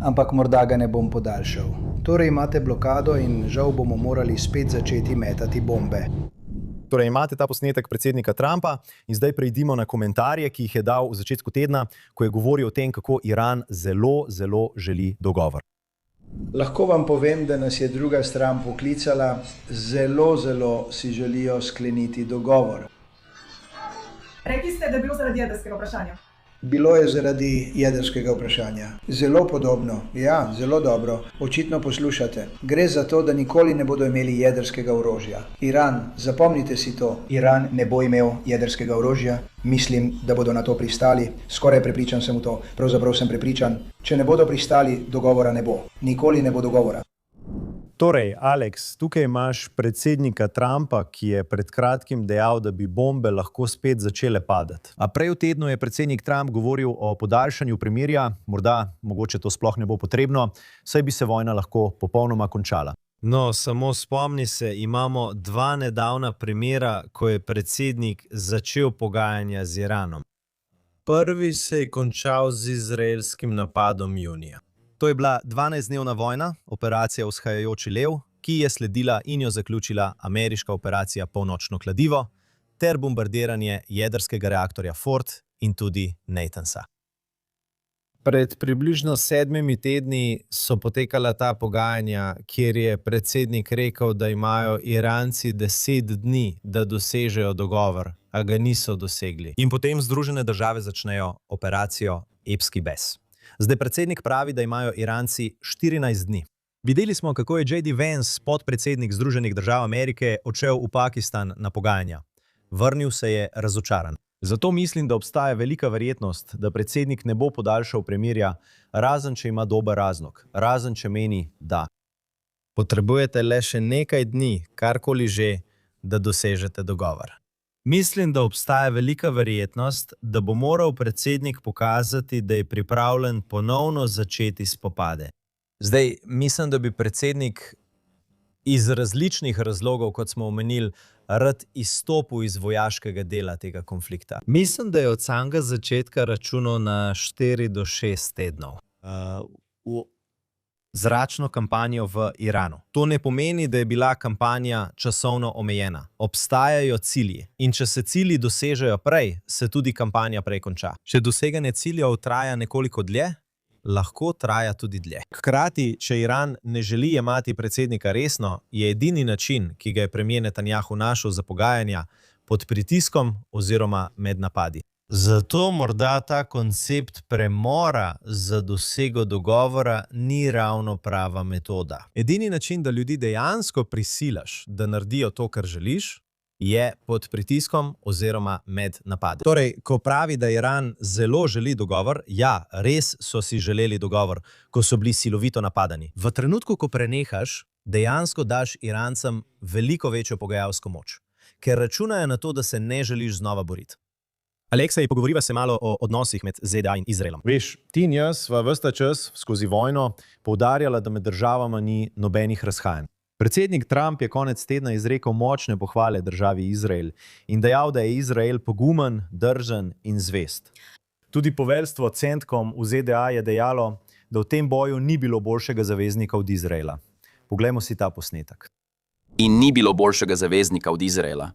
Ampak morda ga ne bom podaljšal. Torej imate blokado in žal bomo morali spet začeti metati bombe. Torej, imate ta posnetek predsednika Trumpa in zdaj prejdimo na komentarje, ki jih je dal v začetku tedna, ko je govoril o tem, kako Iran zelo, zelo želi dogovor. Lahko vam povem, da nas je druga stran poklicala, zelo si želijo skleniti dogovor. Rekli ste, da je bilo zaradi jedrskega vprašanja. Bilo je zaradi jedrskega vprašanja. Zelo podobno, ja, zelo dobro. Očitno poslušate. Gre za to, da nikoli ne bodo imeli jedrskega orožja. Iran, zapomnite si to. Iran ne bo imel jedrskega orožja. Mislim, da bodo na to pristali. Skoraj prepričan sem v to. Pravzaprav sem prepričan. Če ne bodo pristali, dogovora ne bo. Nikoli ne bo dogovora. Torej, Alex, tukaj imaš predsednika Trumpa, ki je pred kratkim dejal, da bi bombe lahko spet začele padati. A prej v tednu je predsednik Trump govoril o podaljšanju premirja, mogoče to sploh ne bo potrebno, saj bi se vojna lahko popolnoma končala. No, samo spomni se, imamo 2 nedavna primera, ko je predsednik začel pogajanja z Iranom. Prvi se je končal z izraelskim napadom junija. To je bila 12-dnevna vojna, operacija Vzhajajoči lev, ki je sledila in jo zaključila ameriška operacija Polnočno kladivo ter bombardiranje jedrskega reaktorja Ford in tudi Natansa. Pred približno 7 tedni so potekala ta pogajanja, kjer je predsednik rekel, da imajo Iranci 10 dni, da dosežejo dogovor, a ga niso dosegli. In potem Združene države začnejo operacijo Epski bes. Zdaj predsednik pravi, da imajo Iranci 14 dni. Videli smo, kako je J.D. Vance, podpredsednik Združenih držav Amerike, odšel v Pakistan na pogajanja. Vrnil se je razočaran. Zato mislim, da obstaja velika verjetnost, da predsednik ne bo podaljšal premirja, razen če ima dober razlog, razen če meni, da potrebujete le še nekaj dni, karkoli že, da dosežete dogovor. Mislim, da obstaja velika verjetnost, da bo moral predsednik pokazati, da je pripravljen ponovno začeti spopade. Zdaj, mislim, da bi predsednik iz različnih razlogov, kot smo omenili, rad izstopil iz vojaškega dela tega konflikta. Mislim, da je od samega začetka računal na 4 do 6 tednov. V zračno kampanjo v Iranu. To ne pomeni, da je bila kampanja časovno omejena. Obstajajo cilji. In če se cilji dosežejo prej, se tudi kampanja prej konča. Če doseganje ciljev traja nekoliko dlje, lahko traja tudi dlje. Hkrati, če Iran ne želi jemati predsednika resno, je edini način, ki ga je premier Netanjahu našel za pogajanja, pod pritiskom oziroma med napadi. Zato morda ta koncept premora za dosego dogovora ni ravno prava metoda. Edini način, da ljudi dejansko prisilaš, da naredijo to, kar želiš, je pod pritiskom oziroma med napadi. Torej, ko pravi, da Iran zelo želi dogovor, ja, res so si želeli dogovor, ko so bili silovito napadani. V trenutku, ko prenehaš, dejansko daš Irancem veliko večjo pogajalsko moč, ker računajo na to, da se ne želiš znova boriti. Aleksej, pogovoriva se malo o odnosih med ZDA in Izraelom. Veš, ti in jaz sva ves ta čas skozi vojno poudarjala, da med državama ni nobenih razhajanj. Predsednik Trump je konec tedna izrekel močne pohvale državi Izrael in dejal, da je Izrael pogumen, držen in zvest. Tudi poveljstvo CENTCOM v ZDA je dejalo, da v tem boju ni bilo boljšega zaveznika od Izraela. Poglejmo si ta posnetek. In ni bilo boljšega zaveznika od Izraela.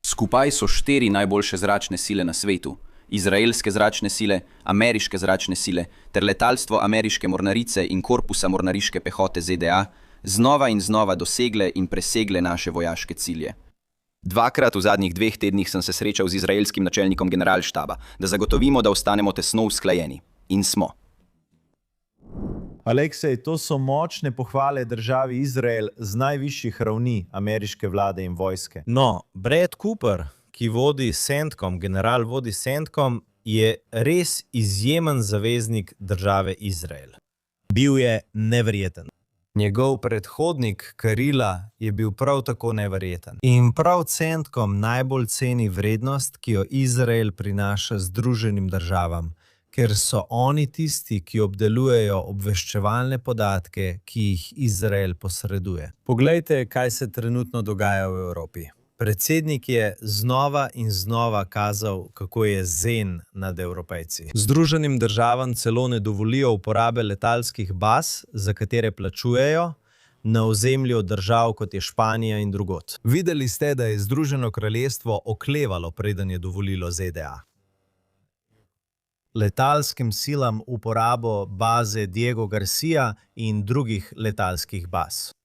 Skupaj so 4 najboljše zračne sile na svetu. Izraelske zračne sile, ameriške zračne sile ter letalstvo ameriške mornarice in korpusa mornariške pehote ZDA znova in znova dosegle in presegle naše vojaške cilje. 2-krat v zadnjih 2 tednih sem se srečal z izraelskim načelnikom generalštaba, da zagotovimo, da ostanemo tesno usklajeni. In smo. Aleksej, to so močne pohvale državi Izrael z najvišjih ravni ameriške vlade in vojske. No, Brad Cooper, ki vodi CENTCOM, general vodi CENTCOM, je res izjemen zaveznik države Izrael. Bil je neverjeten. Njegov predhodnik Karila je bil prav tako neverjeten. In prav CENTCOM najbolj ceni vrednost, ki jo Izrael prinaša Združenim državam, ker so oni tisti, ki obdelujejo obveščevalne podatke, ki jih Izrael posreduje. Poglejte, kaj se trenutno dogaja v Evropi. Predsednik je znova in znova kazal, kako je zen nad Evropejci. Združenim državam celo ne dovolijo uporabe letalskih baz, za katere plačujejo, na ozemlju držav, kot je Španija in drugod. Videli ste, da je Združeno kraljestvo oklevalo, preden je dovolilo ZDA. Letalskim silam uporabo baze Diego Garcia in drugih letalskih baz.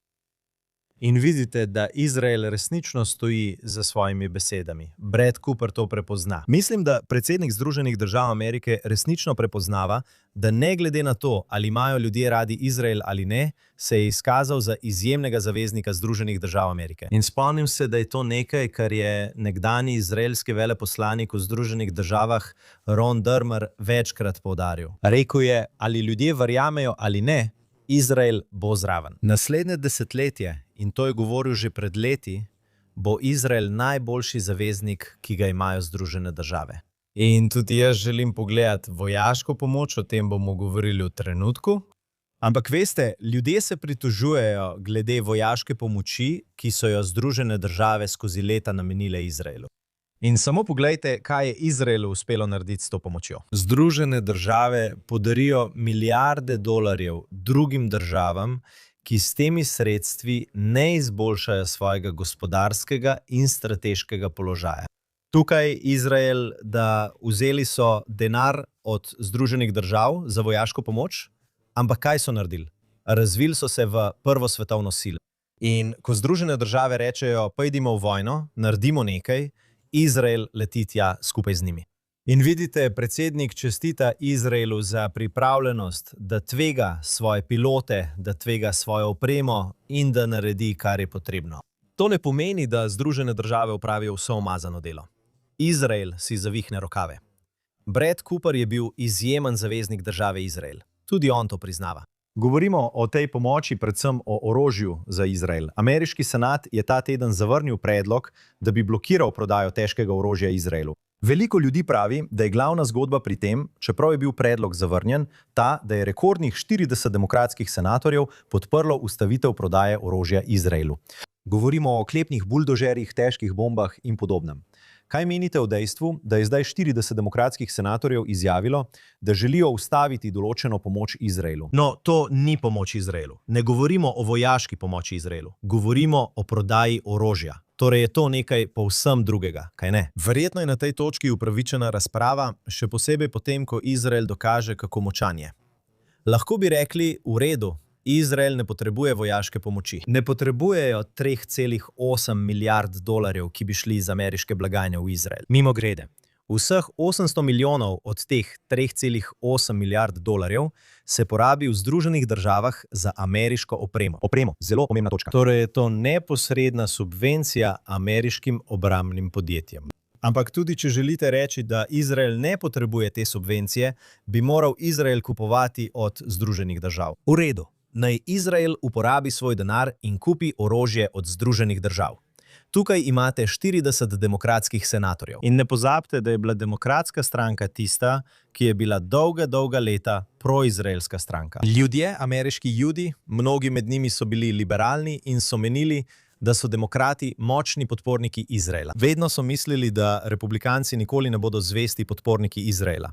In vidite, da Izrael resnično stoji za svojimi besedami. Brad Cooper to prepozna. Mislim, da predsednik Združenih držav Amerike resnično prepoznava, da ne glede na to, ali imajo ljudje radi Izrael ali ne, se je izkazal za izjemnega zaveznika Združenih držav Amerike. In spomnim se, da je to nekaj, kar je nekdanji izraelski veleposlanik v Združenih državah Ron Dermer večkrat poudaril. Rekel je, ali ljudje verjamejo ali ne, Izrael bo zraven. Naslednje desetletje, in to je govoril že pred leti, bo Izrael najboljši zaveznik, ki ga imajo Združene države. In tudi jaz želim pogledati vojaško pomoč, o tem bomo govorili v trenutku. Ampak veste, ljudje se pritožujejo glede vojaške pomoči, ki so jo Združene države skozi leta namenile Izraelu. In samo poglejte, kaj je Izraelu uspelo narediti s to pomočjo. Združene države podarijo milijarde dolarjev drugim državam, ki s temi sredstvi ne izboljšajo svojega gospodarskega in strateškega položaja. Tukaj Izrael, da vzeli so denar od Združenih držav za vojaško pomoč, ampak kaj so naredili? Razvili so se v prvo svetovno silo. In ko Združene države rečejo, pojdimo v vojno, naredimo nekaj, Izrael leti tja skupaj z njimi. In vidite, predsednik čestita Izraelu za pripravljenost, da tvega svoje pilote, da tvega svojo opremo in da naredi, kar je potrebno. To ne pomeni, da Združene države opravijo vso umazano delo. Izrael si zavihne rokave. Brad Cooper je bil izjemen zaveznik države Izrael. Tudi on to priznava. Govorimo o tej pomoči, predvsem o orožju za Izrael. Ameriški senat je ta teden zavrnil predlog, da bi blokiral prodajo težkega orožja Izraelu. Veliko ljudi pravi, da je glavna zgodba pri tem, čeprav je bil predlog zavrnjen, ta, da je rekordnih 40 demokratskih senatorjev podprlo ustavitev prodaje orožja Izraelu. Govorimo o oklepnih buldožerjih, težkih bombah in podobnem. Kaj menite o dejstvu, da je zdaj 40 demokratskih senatorjev izjavilo, da želijo ustaviti določeno pomoč Izraelu? No, to ni pomoč Izraelu. Ne govorimo o vojaški pomoči Izraelu. Govorimo o prodaji orožja. Torej je to nekaj povsem drugega, kaj ne? Verjetno je na tej točki upravičena razprava, še posebej potem, ko Izrael dokaže, kako močan je. Lahko bi rekli, v redu, Izrael ne potrebuje vojaške pomoči. Ne potrebujejo 3,8 milijard dolarjev, ki bi šli iz ameriške blagajne v Izrael. Mimogrede, vseh 800 milijonov od teh 3,8 milijard dolarjev se porabi v Združenih državah za ameriško opremo. Opremo, zelo pomembna točka. Torej je to neposredna subvencija ameriškim obrambnim podjetjem. Ampak tudi, če želite reči, da Izrael ne potrebuje te subvencije, bi moral Izrael kupovati od Združenih držav. V redu. Naj Izrael uporabi svoj denar in kupi orožje od Združenih držav. Tukaj imate 40 demokratskih senatorjev. In ne pozabite, da je bila demokratska stranka tista, ki je bila dolga leta proizraelska stranka. Ljudje, ameriški Judi, mnogi med njimi so bili liberalni in so menili, da so demokrati močni podporniki Izraela. Vedno so mislili, da republikanci nikoli ne bodo zvesti podporniki Izraela.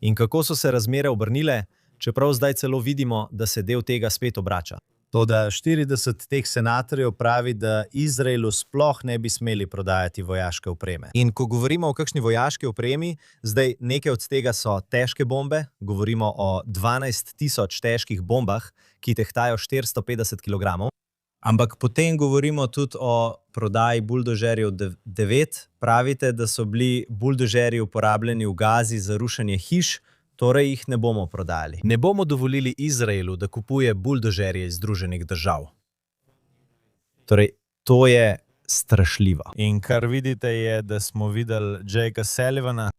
In kako so se razmere obrnile, čeprav zdaj celo vidimo, da se del tega spet obrača. Toda 40 teh senatorjev pravi, da Izraelu sploh ne bi smeli prodajati vojaške opreme. In ko govorimo o kakšni vojaški opremi, zdaj nekaj od tega so težke bombe, govorimo o 12.000 težkih bombah, ki tehtajo 450 kg. Ampak potem govorimo tudi o prodaji buldožerjev 9. Pravite, da so bili buldožerji uporabljeni v Gazi za rušenje hiš, torej jih ne bomo prodajali. Ne bomo dovolili Izraelu, da kupuje buldožerje iz Združenih držav. Torej, to je strašljivo. In kar vidite je, da smo videli Jakea Sullivana.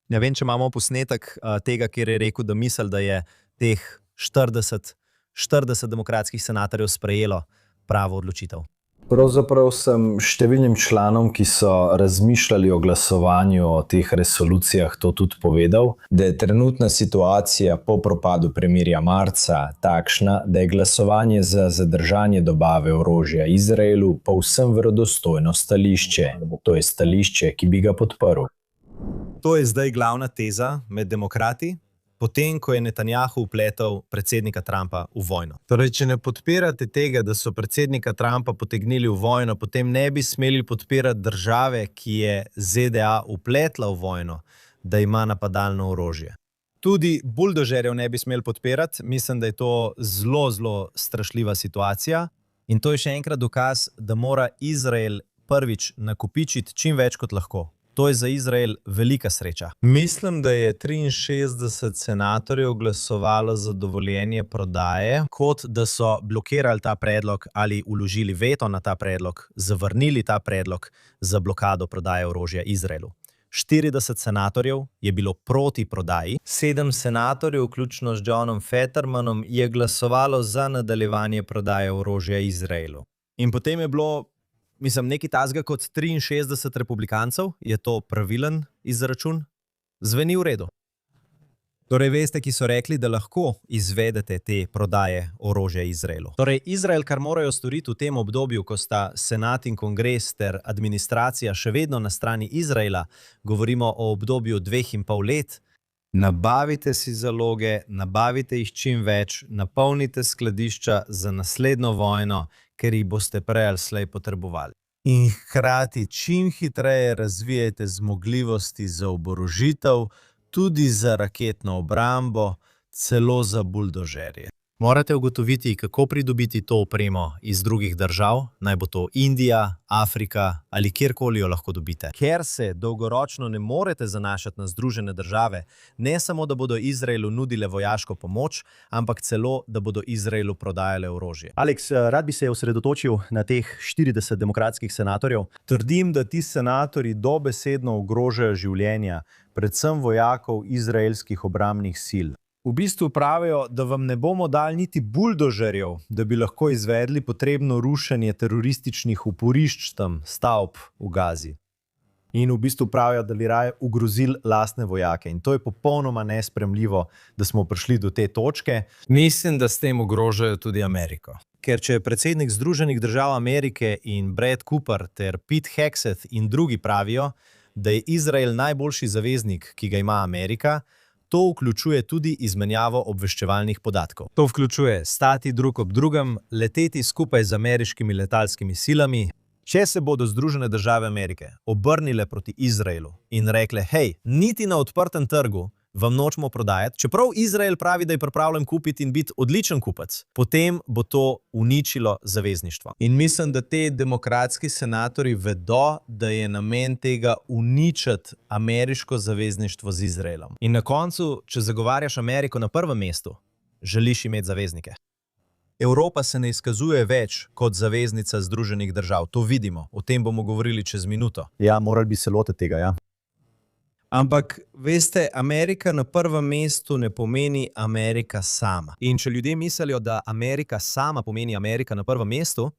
Ne vem, če imamo posnetek tega, kjer je rekel, da misli, da je teh 40 demokratskih senatorjev sprejelo pravo odločitev. Pravzaprav sem številnim članom, ki so razmišljali o glasovanju o teh resolucijah, to tudi povedal, da je trenutna situacija po propadu premirja marca takšna, da je glasovanje za zadržanje dobave orožja Izraelu povsem verodostojno stališče. To je stališče, ki bi ga podprl. To je zdaj glavna teza med demokrati, potem, ko je Netanjahu vpletel predsednika Trumpa v vojno. Torej, če ne podpirate tega, da so predsednika Trumpa potegnili v vojno, potem ne bi smeli podpirati države, ki je ZDA vpletla v vojno, da ima napadalno orožje. Tudi buldožerjev ne bi smeli podpirati, mislim, da je to zelo strašljiva situacija. In to je še enkrat dokaz, da mora Izrael prvič nakopičiti čim več kot lahko. To je za Izrael velika sreča. Mislim, da je 63 senatorjev glasovalo za dovoljenje prodaje, kot da so blokirali ta predlog ali vložili veto na ta predlog, zavrnili ta predlog za blokado prodaje orožja Izraelu. 40 senatorjev je bilo proti prodaji, 7 senatorjev, vključno z Johnom Fettermanom, je glasovalo za nadaljevanje prodaje orožja Izraelu. In potem je bilo nekaj takega kot 63 republikancev, je to pravilen izračun? Zveni v redu. Torej, veste, ki so rekli, da lahko izvedete te prodaje orožja Izraelu. Torej, Izrael, kar morajo storiti v tem obdobju, ko sta senat in kongres ter administracija še vedno na strani Izraela, govorimo o obdobju 2,5 let, nabavite si zaloge, nabavite jih čim več, napolnite skladišča za naslednjo vojno, ker jih boste prej ali slej potrebovali. In hkrati čim hitreje razvijajte zmogljivosti za oborožitev, tudi za raketno obrambo, celo za buldožerje. Morate ugotoviti, kako pridobiti to opremo iz drugih držav, naj bo to Indija, Afrika ali kjerkoli jo lahko dobite. Ker se dolgoročno ne morete zanašati na Združene države, ne samo, da bodo Izraelu nudile vojaško pomoč, ampak celo, da bodo Izraelu prodajale orožje. Alex, rad bi se osredotočil na teh 40 demokratskih senatorjev. Trdim, da ti senatorji dobesedno ogrožajo življenja, predvsem vojakov izraelskih obrambnih sil. V bistvu pravijo, da vam ne bomo dali niti buldožerjev, da bi lahko izvedli potrebno rušenje terorističnih uporišč tam, stavb v Gazi. In v bistvu pravijo, da bi raje ugrozili lastne vojake. In to je popolnoma nespremljivo, da smo prišli do te točke. Mislim, da s tem ogrožajo tudi Ameriko. Ker če predsednik Združenih držav Amerike in Brad Cooper ter Pete Hegseth in drugi pravijo, da je Izrael najboljši zaveznik, ki ga ima Amerika, to vključuje tudi izmenjavo obveščevalnih podatkov. To vključuje stati drug ob drugem, leteti skupaj z ameriškimi letalskimi silami. Če se bodo Združene države Amerike obrnile proti Izraelu in rekle, hej, niti na odprtem trgu vam nočemo prodajati, čeprav Izrael pravi, da je pripravljen kupiti in biti odličen kupec, potem bo to uničilo zavezništvo. In mislim, da te demokratski senatorji vedo, da je namen tega uničiti ameriško zavezništvo z Izraelom. In na koncu, če zagovarjaš Ameriko na prvem mestu, želiš imeti zaveznike. Evropa se ne izkazuje več kot zaveznica Združenih držav. To vidimo. O tem bomo govorili čez minuto. Ja, morali bi se lotiti tega, ja. Ampak, veste, Amerika na prvem mestu ne pomeni Amerika sama. In če ljudje mislijo, da Amerika sama pomeni Amerika na prvem mestu,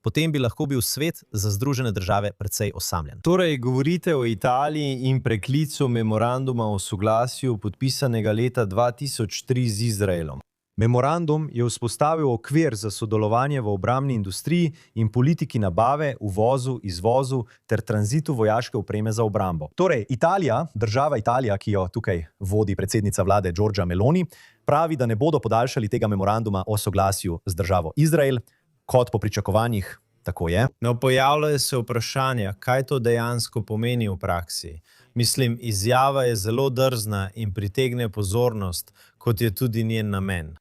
potem bi lahko bil svet za Združene države precej osamljen. Torej, govorite o Italiji in preklicu memoranduma o soglasju podpisanega leta 2003 z Izraelom. Memorandum je vzpostavil okvir za sodelovanje v obrambni industriji in politiki nabave, uvozu, izvozu ter tranzitu vojaške opreme za obrambo. Torej, Italija, država Italija, ki jo tukaj vodi predsednica vlade Giorgia Meloni, pravi, da ne bodo podaljšali tega memoranduma o soglasju z državo Izrael, kot po pričakovanjih tako je. No, pojavljajo se vprašanja, kaj to dejansko pomeni v praksi. Mislim, izjava je zelo drzna in pritegne pozornost, kot je tudi njen namen.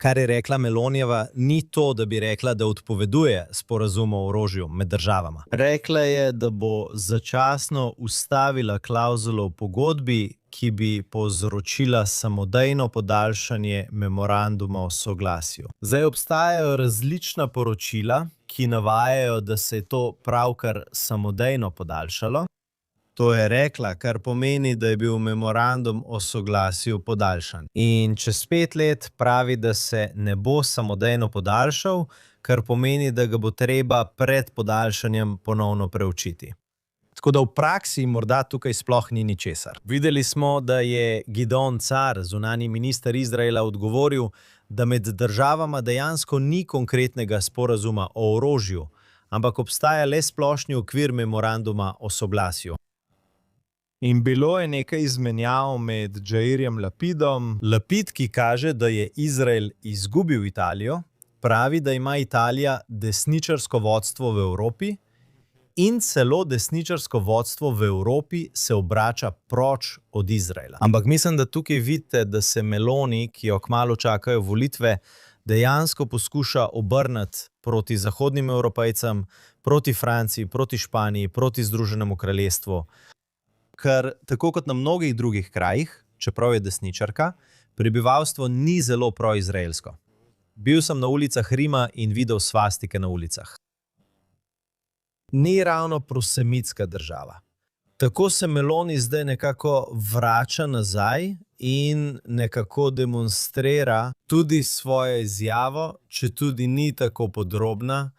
Kar je rekla Melonijeva, ni to, da bi rekla, da odpoveduje sporazum o orožju med državama. Rekla je, da bo začasno ustavila klauzulo v pogodbi, ki bi povzročila samodejno podaljšanje memoranduma o soglasju. Zdaj obstajajo različna poročila, ki navajajo, da se je to pravkar samodejno podaljšalo. To je rekla, kar pomeni, da je bil memorandum o soglasju podaljšan. In čez 5 let pravi, da se ne bo samodejno podaljšal, kar pomeni, da ga bo treba pred podaljšanjem ponovno preučiti. Tako da v praksi morda tukaj sploh ni ničesar. Videli smo, da je Gideon Car, zunanji minister Izraela, odgovoril, da med državama dejansko ni konkretnega sporazuma o orožju, ampak obstaja le splošni okvir memoranduma o soglasju. In bilo je nekaj izmenjav med Jairjem Lapidom. Lapid, ki kaže, da je Izrael izgubil Italijo, pravi, da ima Italija desničarsko vodstvo v Evropi in celo desničarsko vodstvo v Evropi se obrača proč od Izraela. Ampak mislim, da tukaj vidite, da se Meloni, ki jo kmalu čakajo volitve, dejansko poskuša obrniti proti zahodnim Evropejcem, proti Franciji, proti Španiji, proti Združenemu kraljestvu. Ker tako kot na mnogih drugih krajih, čeprav je desničarka, prebivalstvo ni zelo proizraelsko. Bil sem na ulicah Rima in videl svastike na ulicah. Ni ravno prosemitska država. Tako se Meloni zdaj nekako vrača nazaj in nekako demonstrira tudi svojo izjavo, če tudi ni tako podrobna,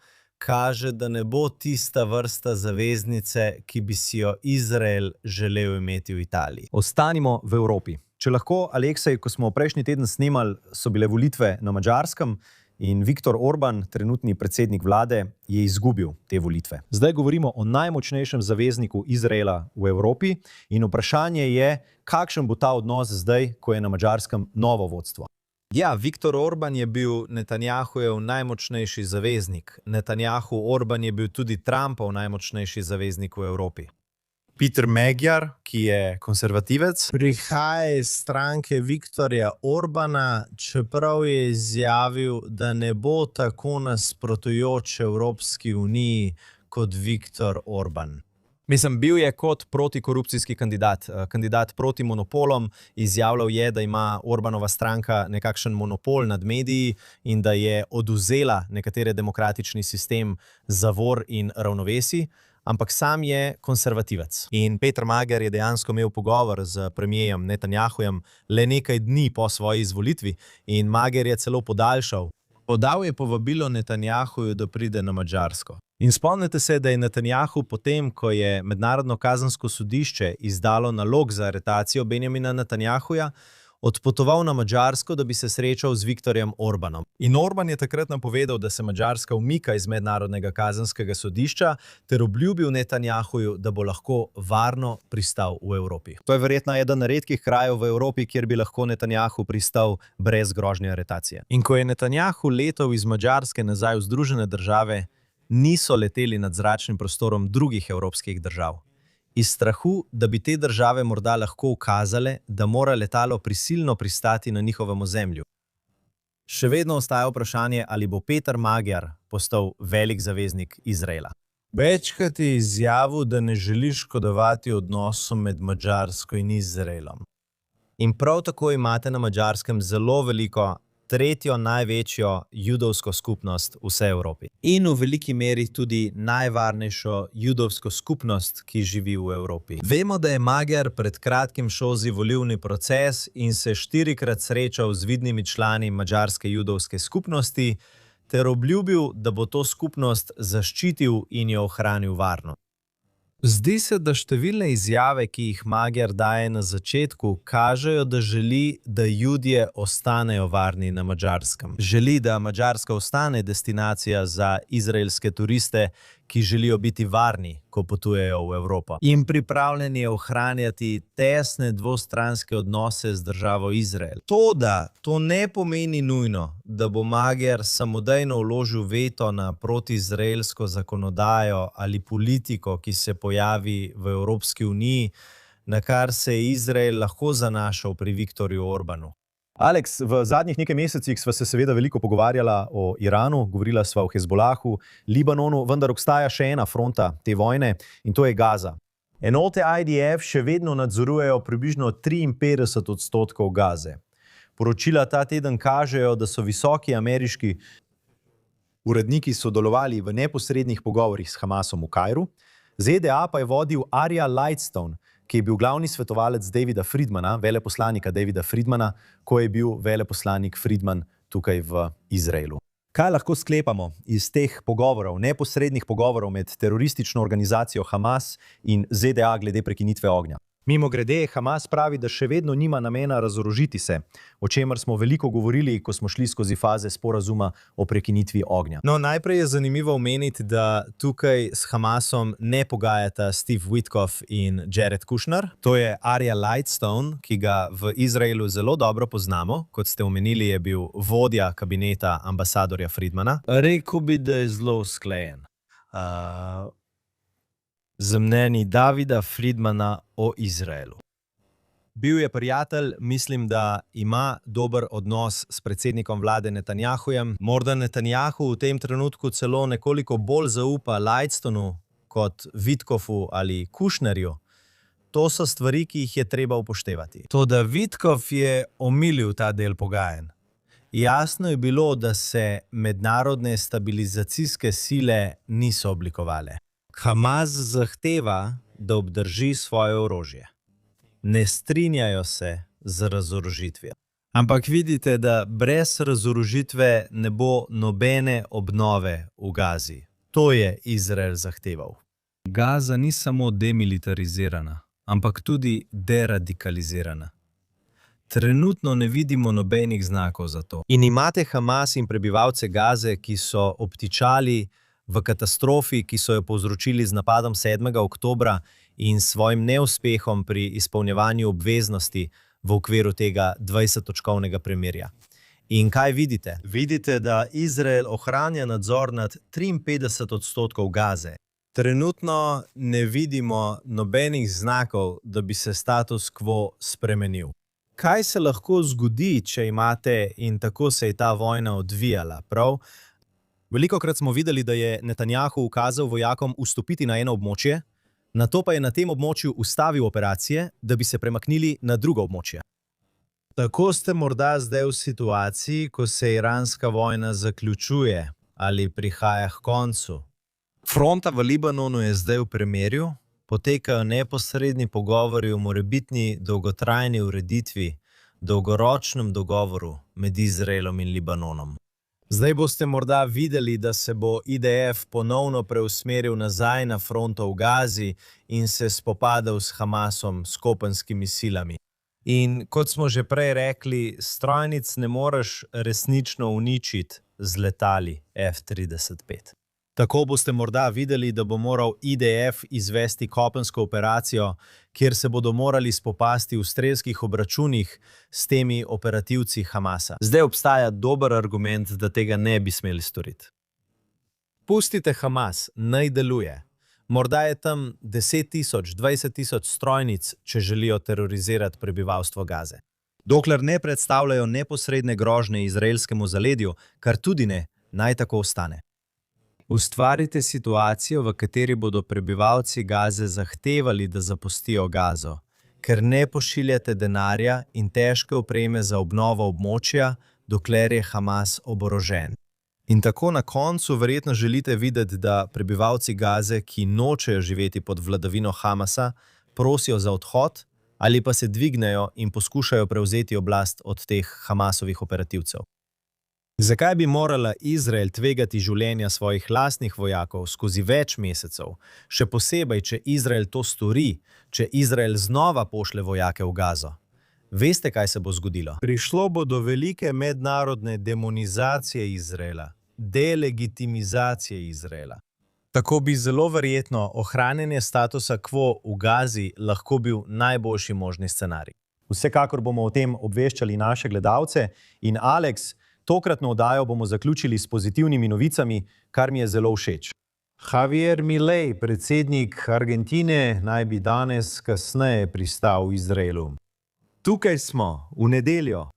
kaže, da ne bo tista vrsta zaveznice, ki bi si jo Izrael želel imeti v Italiji. Ostanimo v Evropi. Če lahko, Aleksej, ko smo prejšnji teden snemali, so bile volitve na Madžarskem in Viktor Orban, trenutni predsednik vlade, je izgubil te volitve. Zdaj govorimo o najmočnejšem zavezniku Izraela v Evropi in vprašanje je, kakšen bo ta odnos zdaj, ko je na Madžarskem novo vodstvo. Ja, Viktor Orban je bil Netanjahujev najmočnejši zaveznik. Netanjahu Orban je bil tudi Trumpov najmočnejši zaveznik v Evropi. Peter Magyar, ki je konservativec, prihaja iz stranke Viktorja Orbana, čeprav je izjavil, da ne bo tako nasprotujoč Evropski uniji kot Viktor Orban. Mislim, bil je kot protikorupcijski kandidat proti monopolom, izjavljal je, da ima Orbanova stranka nekakšen monopol nad mediji in da je odvzela nekatere demokratični sistem zavor in ravnovesij, ampak sam je konservativec. In Peter Magyar je dejansko imel pogovor z premijerjem Netanjahujem le nekaj dni po svoji izvolitvi in Magyar je celo podal je povabilo Netanjahuju, da pride na Madžarsko. In spomnite se, da je Netanjahu potem, ko je Mednarodno kazensko sodišče izdalo nalog za aretacijo Benjamina Netanjahuja, odpotoval na Madžarsko, da bi se srečal z Viktorjem Orbanom. In Orban je takrat napovedal, da se Madžarska umika iz Mednarodnega kazenskega sodišča ter obljubil Netanjahuju, da bo lahko varno pristal v Evropi. To je verjetno eden redkih krajev v Evropi, kjer bi lahko Netanjahu pristal brez grožnje aretacije. In ko je Netanjahu letel iz Madžarske nazaj v Združene države, niso leteli nad zračnim prostorom drugih evropskih držav. Iz strahu, da bi te države morda lahko ukazale, da mora letalo prisilno pristati na njihovem ozemlju. Še vedno ostaja vprašanje, ali bo Peter Magyar postal velik zaveznik Izraela. Večkrat je izjavil, da ne želi škodovati odnosom med Madžarsko in Izraelom. In prav tako imate na Madžarskem zelo veliko, tretjo največjo judovsko skupnost v vsej Evropi. In v veliki meri tudi najvarnejšo judovsko skupnost, ki živi v Evropi. Vemo, da je Magyar pred kratkim šel volilni proces in se 4-krat srečal z vidnimi člani madžarske judovske skupnosti ter obljubil, da bo to skupnost zaščitil in jo ohranil varno. Zdi se, da številne izjave, ki jih Magyar daje na začetku, kažejo, da želi, da Judje ostanejo varni na Madžarskem. Želi, da Madžarska ostane destinacija za izraelske turiste, ki želijo biti varni, ko potujejo v Evropo. In pripravljen je ohranjati tesne dvostranske odnose z državo Izrael. Toda to ne pomeni nujno, da bo Magyar samodejno vložil veto na protiizraelsko zakonodajo ali politiko, ki se pojavi v Evropski uniji, na kar se je Izrael lahko zanašal pri Viktorju Orbanu. Alex, v zadnjih nekaj mesecih sva se seveda veliko pogovarjala o Iranu, govorila sva o Hezbolahu, Libanonu, vendar obstaja še ena fronta te vojne in to je Gaza. Enote IDF še vedno nadzorujejo približno 53% Gaze. Poročila ta teden kažejo, da so visoki ameriški uredniki sodelovali v neposrednih pogovorih s Hamasom v Kairu, ZDA pa je vodil Arya Lightstone, ki je bil glavni svetovalec Davida Friedmana, veleposlanika Davida Friedmana, ko je bil veleposlanik Friedman tukaj v Izraelu. Kaj lahko sklepamo iz teh pogovorov, neposrednih pogovorov med teroristično organizacijo Hamas in ZDA glede prekinitve ognja? Mimogrede, Hamas pravi, da še vedno nima namena razorožiti se, o čemer smo veliko govorili, ko smo šli skozi faze sporazuma o prekinitvi ognja. No, najprej je zanimivo omeniti, da tukaj s Hamasom ne pogajata Steve Witkoff in Jared Kushner. To je Arya Lightstone, ki ga v Izraelu zelo dobro poznamo. Kot ste omenili, je bil vodja kabineta ambasadorja Friedmana. Rekel bi, da je zelo usklajen. Z mnenji Davida Friedmana o Izraelu. Bil je prijatelj, mislim, da ima dober odnos s predsednikom vlade Netanjahujem. Morda Netanjahu v tem trenutku celo nekoliko bolj zaupa Lightstonu kot Witkoffu ali Kushnerju. To so stvari, ki jih je treba upoštevati. Toda Witkoff je omilil ta del pogajanj. Jasno je bilo, da se mednarodne stabilizacijske sile niso oblikovale. Hamas zahteva, da obdrži svoje orožje. Ne strinjajo se z razorožitvijo. Ampak vidite, da brez razorožitve ne bo nobene obnove v Gazi. To je Izrael zahteval. Gaza ni samo demilitarizirana, ampak tudi deradikalizirana. Trenutno ne vidimo nobenih znakov za to. In imate Hamas in prebivalce Gaze, ki so obtičali v katastrofi, ki so jo povzročili z napadom 7. oktobra in svojim neuspehom pri izpolnjevanju obveznosti v okviru tega 20-točkovnega premirja. In kaj vidite? Vidite, da Izrael ohranja nadzor nad 53% Gaze. Trenutno ne vidimo nobenih znakov, da bi se status quo spremenil. Kaj se lahko zgodi, če imate, in tako se je ta vojna odvijala, prav? Velikokrat smo videli, da je Netanjahu ukazal vojakom vstopiti na eno območje, nato pa je na tem območju ustavil operacije, da bi se premaknili na drugo območje. Tako ste morda zdaj v situaciji, ko se iranska vojna zaključuje ali prihaja k koncu. Fronta v Libanonu je zdaj v premirju, potekajo neposredni pogovori o morebitni dolgotrajni ureditvi, dolgoročnem dogovoru med Izraelom in Libanonom. Zdaj boste morda videli, da se bo IDF ponovno preusmeril nazaj na fronto v Gazi in se spopadal s Hamasom, s kopenskimi silami. In kot smo že prej rekli, strojnic ne moreš resnično uničiti z letali F-35. Tako boste morda videli, da bo moral IDF izvesti kopensko operacijo, kjer se bodo morali spopasti v strelskih obračunih s temi operativci Hamasa. Zdaj obstaja dober argument, da tega ne bi smeli storiti. Pustite Hamas, naj deluje. Morda je tam 10.000, 20.000 strojnic, če želijo terorizirati prebivalstvo Gaze. Dokler ne predstavljajo neposredne grožnje izraelskemu zaledju, kar tudi ne, naj tako ostane. Ustvarite situacijo, v kateri bodo prebivalci Gaze zahtevali, da zapustijo Gazo, ker ne pošiljate denarja in težke opreme za obnovo območja, dokler je Hamas oborožen. In tako na koncu verjetno želite videti, da prebivalci Gaze, ki nočejo živeti pod vladavino Hamasa, prosijo za odhod ali pa se dvignejo in poskušajo prevzeti oblast od teh Hamasovih operativcev. Zakaj bi morala Izrael tvegati življenja svojih lastnih vojakov skozi več mesecev, še posebej, če Izrael to stori, če Izrael znova pošlje vojake v Gazo? Veste, kaj se bo zgodilo? Prišlo bo do velike mednarodne demonizacije Izraela, delegitimizacije Izraela. Tako bi zelo verjetno ohranjanje statusa quo v Gazi lahko bil najboljši možni scenarij. Vsekakor bomo o tem obveščali naše gledalce in Alex, tokratno oddajo bomo zaključili s pozitivnimi novicami, kar mi je zelo všeč. Javier Milei, predsednik Argentine, naj bi danes kasneje pristal v Izraelu. Tukaj smo, v nedeljo.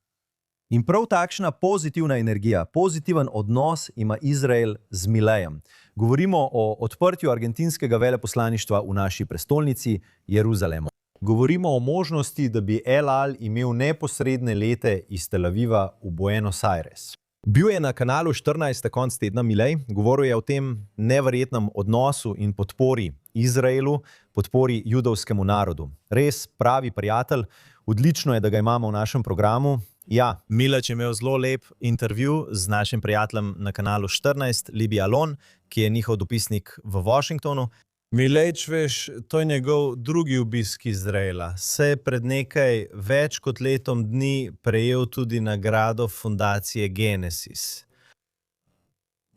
In prav takšna pozitivna energija, pozitiven odnos ima Izrael z Milejem. Govorimo o odprtju argentinskega veleposlaništva v naši prestolnici Jeruzalemu. Govorimo o možnosti, da bi El Al imel neposredne lete iz Tel Aviva v Buenos Aires. Bil je na kanalu 14. konc tedna Milej, govoril je o tem neverjetnem odnosu in podpori Izraelu, podpori judovskemu narodu. Res pravi prijatelj, odlično je, da ga imamo v našem programu. Ja, Mileč je imel zelo lep intervju z našim prijateljem na kanalu 14, Libi Alon, ki je njihov dopisnik v Washingtonu. Milejč, veš, to je njegov drugi obisk Izraela. Se je pred nekaj več kot letom dni prejel tudi nagrado fundacije Genesis.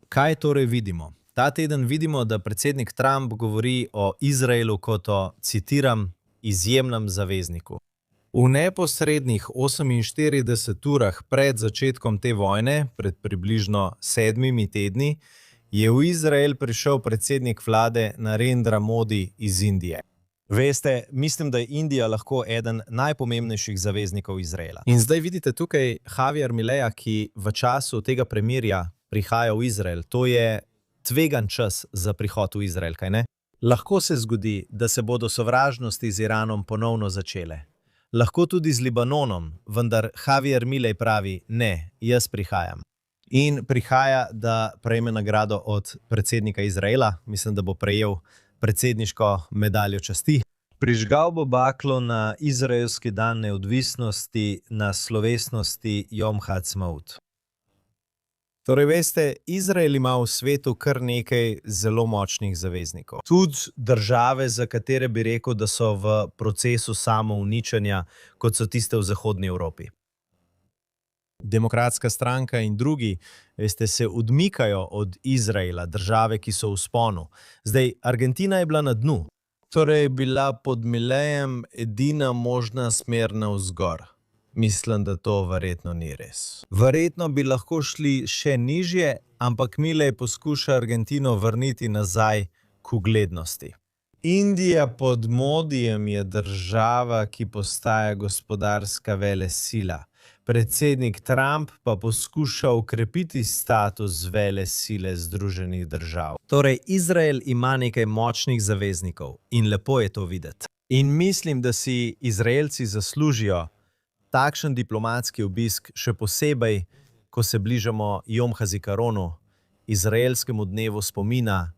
Kaj torej vidimo? Ta teden vidimo, da predsednik Trump govori o Izraelu kot o, citiram, izjemnem zavezniku. V neposrednih 48 urah pred začetkom te vojne, pred približno 7 tedni, je v Izrael prišel predsednik vlade Narendra Modi iz Indije. Veste, mislim, da je Indija lahko eden najpomembnejših zaveznikov Izraela. In zdaj vidite tukaj Javier Mileja, ki v času tega premirja prihaja v Izrael. To je tvegan čas za prihod v Izrael, kaj ne? Lahko se zgodi, da se bodo sovražnosti z Iranom ponovno začele. Lahko tudi z Libanonom, vendar Javier Milej pravi, ne, jaz prihajam. In prihaja, da prejme nagrado od predsednika Izraela, mislim, da bo prejel predsedniško medaljo časti. Prižgal bo baklo na izraelski dan neodvisnosti na slovesnosti Jom Ha'atzmaut. Torej, veste, Izrael ima v svetu kar nekaj zelo močnih zaveznikov. Tudi države, za katere bi rekel, da so v procesu samouničenja, kot so tiste v Zahodni Evropi. Demokratska stranka in drugi, veste, se odmikajo od Izraela, države, ki so v vzponu. Zdaj, Argentina je bila na dnu. Torej, bila pod Milejem edina možna smer navzgor. Mislim, da to verjetno ni res. Verjetno bi lahko šli še nižje, ampak Milej poskuša Argentino vrniti nazaj k uglednosti. Indija pod Modijem je država, ki postaja gospodarska velesila. Predsednik Trump pa poskuša ukrepiti status velesile Združenih držav. Torej, Izrael ima nekaj močnih zaveznikov in lepo je to videti. In mislim, da si Izraelci zaslužijo takšen diplomatski obisk, še posebej, ko se bližamo Jom Hazikaronu, izraelskemu dnevu spomina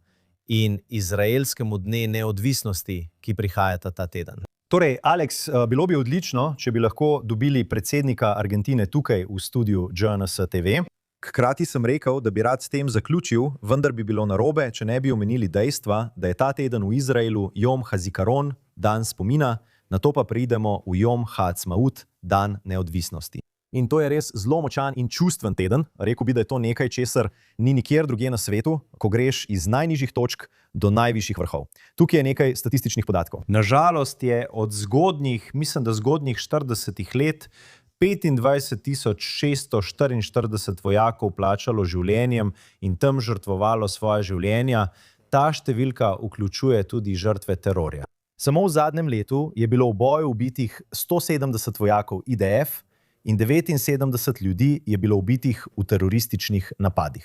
in izraelskemu dne neodvisnosti, ki prihajata ta teden. Torej, Alex, bilo bi odlično, če bi lahko dobili predsednika Argentine tukaj v studiu GNS TV. Hkrati sem rekel, da bi rad s tem zaključil, vendar bi bilo narobe, če ne bi omenili dejstva, da je ta teden v Izraelu Jom Hazikaron, dan spomina, nato pa pridemo v Jom Ha'atzmaut, dan neodvisnosti. In to je res zelo močan in čustven teden. Rekel bi, da je to nekaj, česar ni nikjer drugje na svetu, ko greš iz najnižjih točk do najvišjih vrhov. Tukaj je nekaj statističnih podatkov. Nažalost je od zgodnjih 40 let 25.644 vojakov plačalo življenjem in tam žrtvovalo svoje življenja. Ta številka vključuje tudi žrtve terorja. Samo v zadnjem letu je bilo v boju ubitih 170 vojakov IDF in 79 ljudi je bilo ubitih v terorističnih napadih.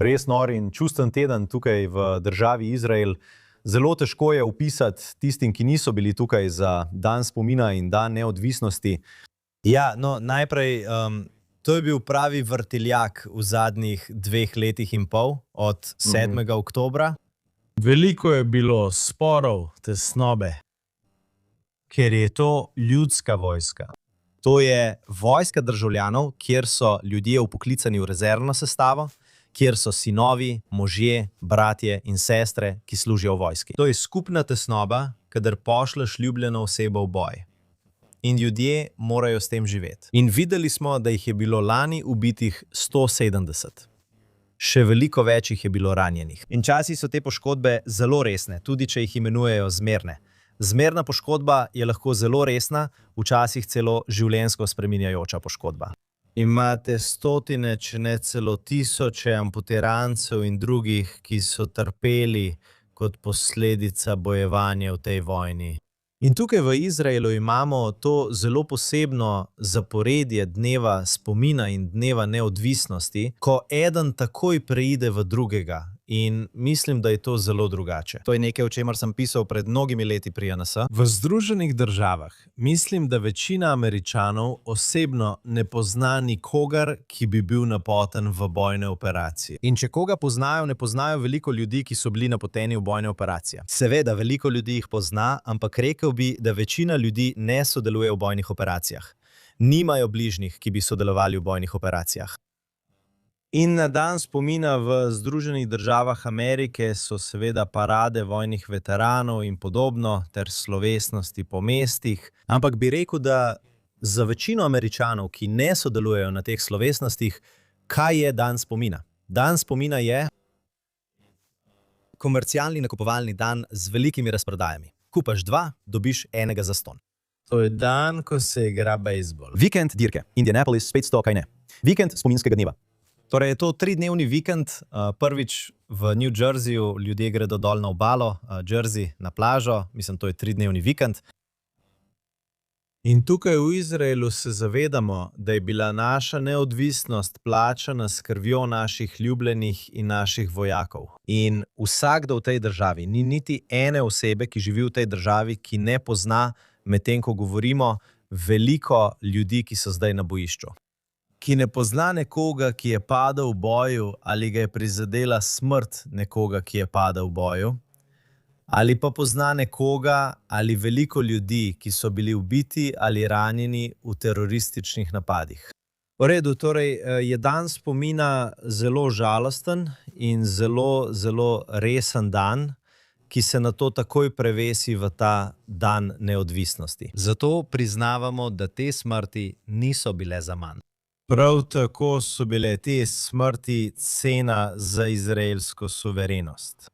Res nor in čusten teden tukaj v državi Izrael. Zelo težko je opisati tistim, ki niso bili tukaj za dan spomina in dan neodvisnosti. Ja, no, najprej, to je bil pravi vrtiljak v zadnjih 2 letih in pol, od 7. oktobra. Veliko je bilo sporov, tesnobe. Ker je to ljudska vojska. To je vojska državljanov, kjer so ljudje vpoklicani v rezervno sestavo, kjer so sinovi, možje, bratje in sestre, ki služijo v vojski. To je skupna tesnoba, kadar pošlješ ljubljeno osebo v boj. In ljudje morajo s tem živeti. In videli smo, da jih je bilo lani ubitih 170. Še veliko več jih je bilo ranjenih. In časi so te poškodbe zelo resne, tudi če jih imenujejo zmerne. Zmerna poškodba je lahko zelo resna, včasih celo življenjsko spreminjajoča poškodba. Imate stotine, če ne celo tisoče amputirancev in drugih, ki so trpeli kot posledica bojevanja v tej vojni. In tukaj v Izraelu imamo to zelo posebno zaporedje dneva spomina in dneva neodvisnosti, ko eden takoj preide v drugega. In mislim, da je to zelo drugače. To je nekaj, o čemer sem pisal pred mnogimi leti pri JNS. V Združenih državah mislim, da večina Američanov osebno ne pozna nikogar, ki bi bil napoten v bojne operacije. In če koga poznajo, ne poznajo veliko ljudi, ki so bili napoteni v bojne operacije. Seveda, veliko ljudi jih pozna, ampak rekel bi, da večina ljudi ne sodeluje v bojnih operacijah. Nimajo bližnjih, ki bi sodelovali v bojnih operacijah. In na dan spomina v Združenih državah Amerike so seveda parade vojnih veteranov in podobno, ter slovesnosti po mestih. Ampak bi rekel, da za večino Američanov, ki ne sodelujejo na teh slovesnostih, kaj je dan spomina? Dan spomina je komercialni nakupovalni dan z velikimi razprodajami. Kupaš 2, dobiš enega zastonj. To je dan, ko se igra bejzbol. Vikend dirke, Indianapolis 500, kaj ne. Vikend spominskega dneva. Torej je to 3-dnevni vikend, prvič v New Jerseyju ljudje gredo dol na obalo, Jersey na plažo, mislim, to je 3-dnevni vikend. In tukaj v Izraelu se zavedamo, da je bila naša neodvisnost plačana s krvjo naših ljubljenih in naših vojakov. In vsakdo v tej državi, ni niti ene osebe, ki živi v tej državi, ki ne pozna, medtem ko govorimo, veliko ljudi, ki so zdaj na bojišču. Ki ne pozna nekoga, ki je padel v boju, ali ga je prizadela smrt nekoga, ki je padel v boju, ali pa pozna nekoga ali veliko ljudi, ki so bili ubiti ali ranjeni v terorističnih napadih. V redu, torej je dan spomina zelo žalosten in zelo, zelo resen dan, ki se nato takoj prevesi v ta dan neodvisnosti. Zato priznavamo, da te smrti niso bile zaman. Prav tako so bile te smrti cena za izraelsko suverenost.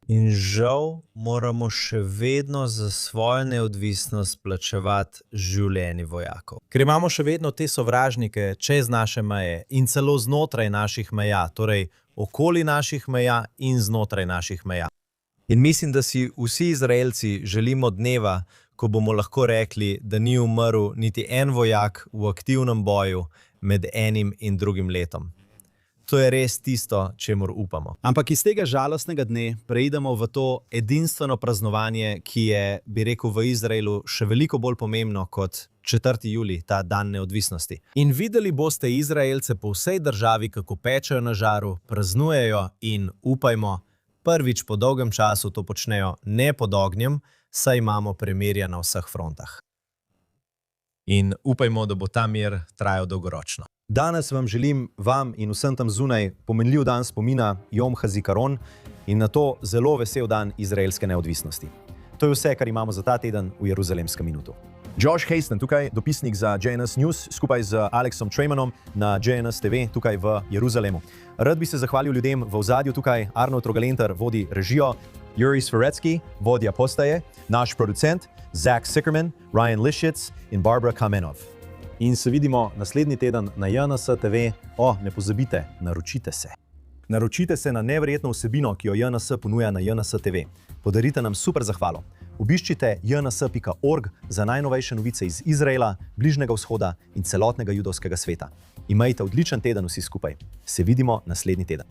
In žal moramo še vedno za svojo neodvisnost plačevati življenje vojakov. Ker imamo še vedno te sovražnike čez naše meje in celo znotraj naših meja, torej okoli naših meja in znotraj naših meja. In mislim, da si vsi Izraelci želimo dneva, ko bomo lahko rekli, da ni umrl niti en vojak v aktivnem boju med enim in drugim letom. To je res tisto, čemur upamo. Ampak iz tega žalostnega dne preidemo v to edinstveno praznovanje, ki je, bi rekel, v Izraelu še veliko bolj pomembno kot 4. julij, ta dan neodvisnosti. In videli boste Izraelce po vsej državi, kako pečejo na žaru, praznujejo in, upajmo, prvič po dolgem času to počnejo ne pod ognjem, saj imamo premirja na vseh frontah. In upajmo, da bo ta mir trajal dolgoročno. Danes vam želim, vam in vsem tam zunaj, pomenljiv dan spomina Jom HaZikaron in na to zelo vesel dan izraelske neodvisnosti. To je vse, kar imamo za ta teden v Jeruzalemskem minutu. Josh Hasten tukaj, dopisnik za JNS News, skupaj z Alexom Tremanom na JNS TV tukaj v Jeruzalemu. Rad bi se zahvalil ljudem v ozadju tukaj. Arnold Rogalenter vodi režijo, Juri Sveretsky, vodja postaje, naš producent, Zach Sickerman, Ryan Lishitz in Barbara Kamenov. In se vidimo naslednji teden na JNS TV. Ne pozabite, naročite se. Naročite se na neverjetno vsebino, ki jo JNS ponuja na JNS TV. Podarite nam super zahvalo. Obiščite jns.org za najnovejše novice iz Izraela, Bližnjega vzhoda in celotnega judovskega sveta. Imejte odličen teden vsi skupaj. Se vidimo naslednji teden.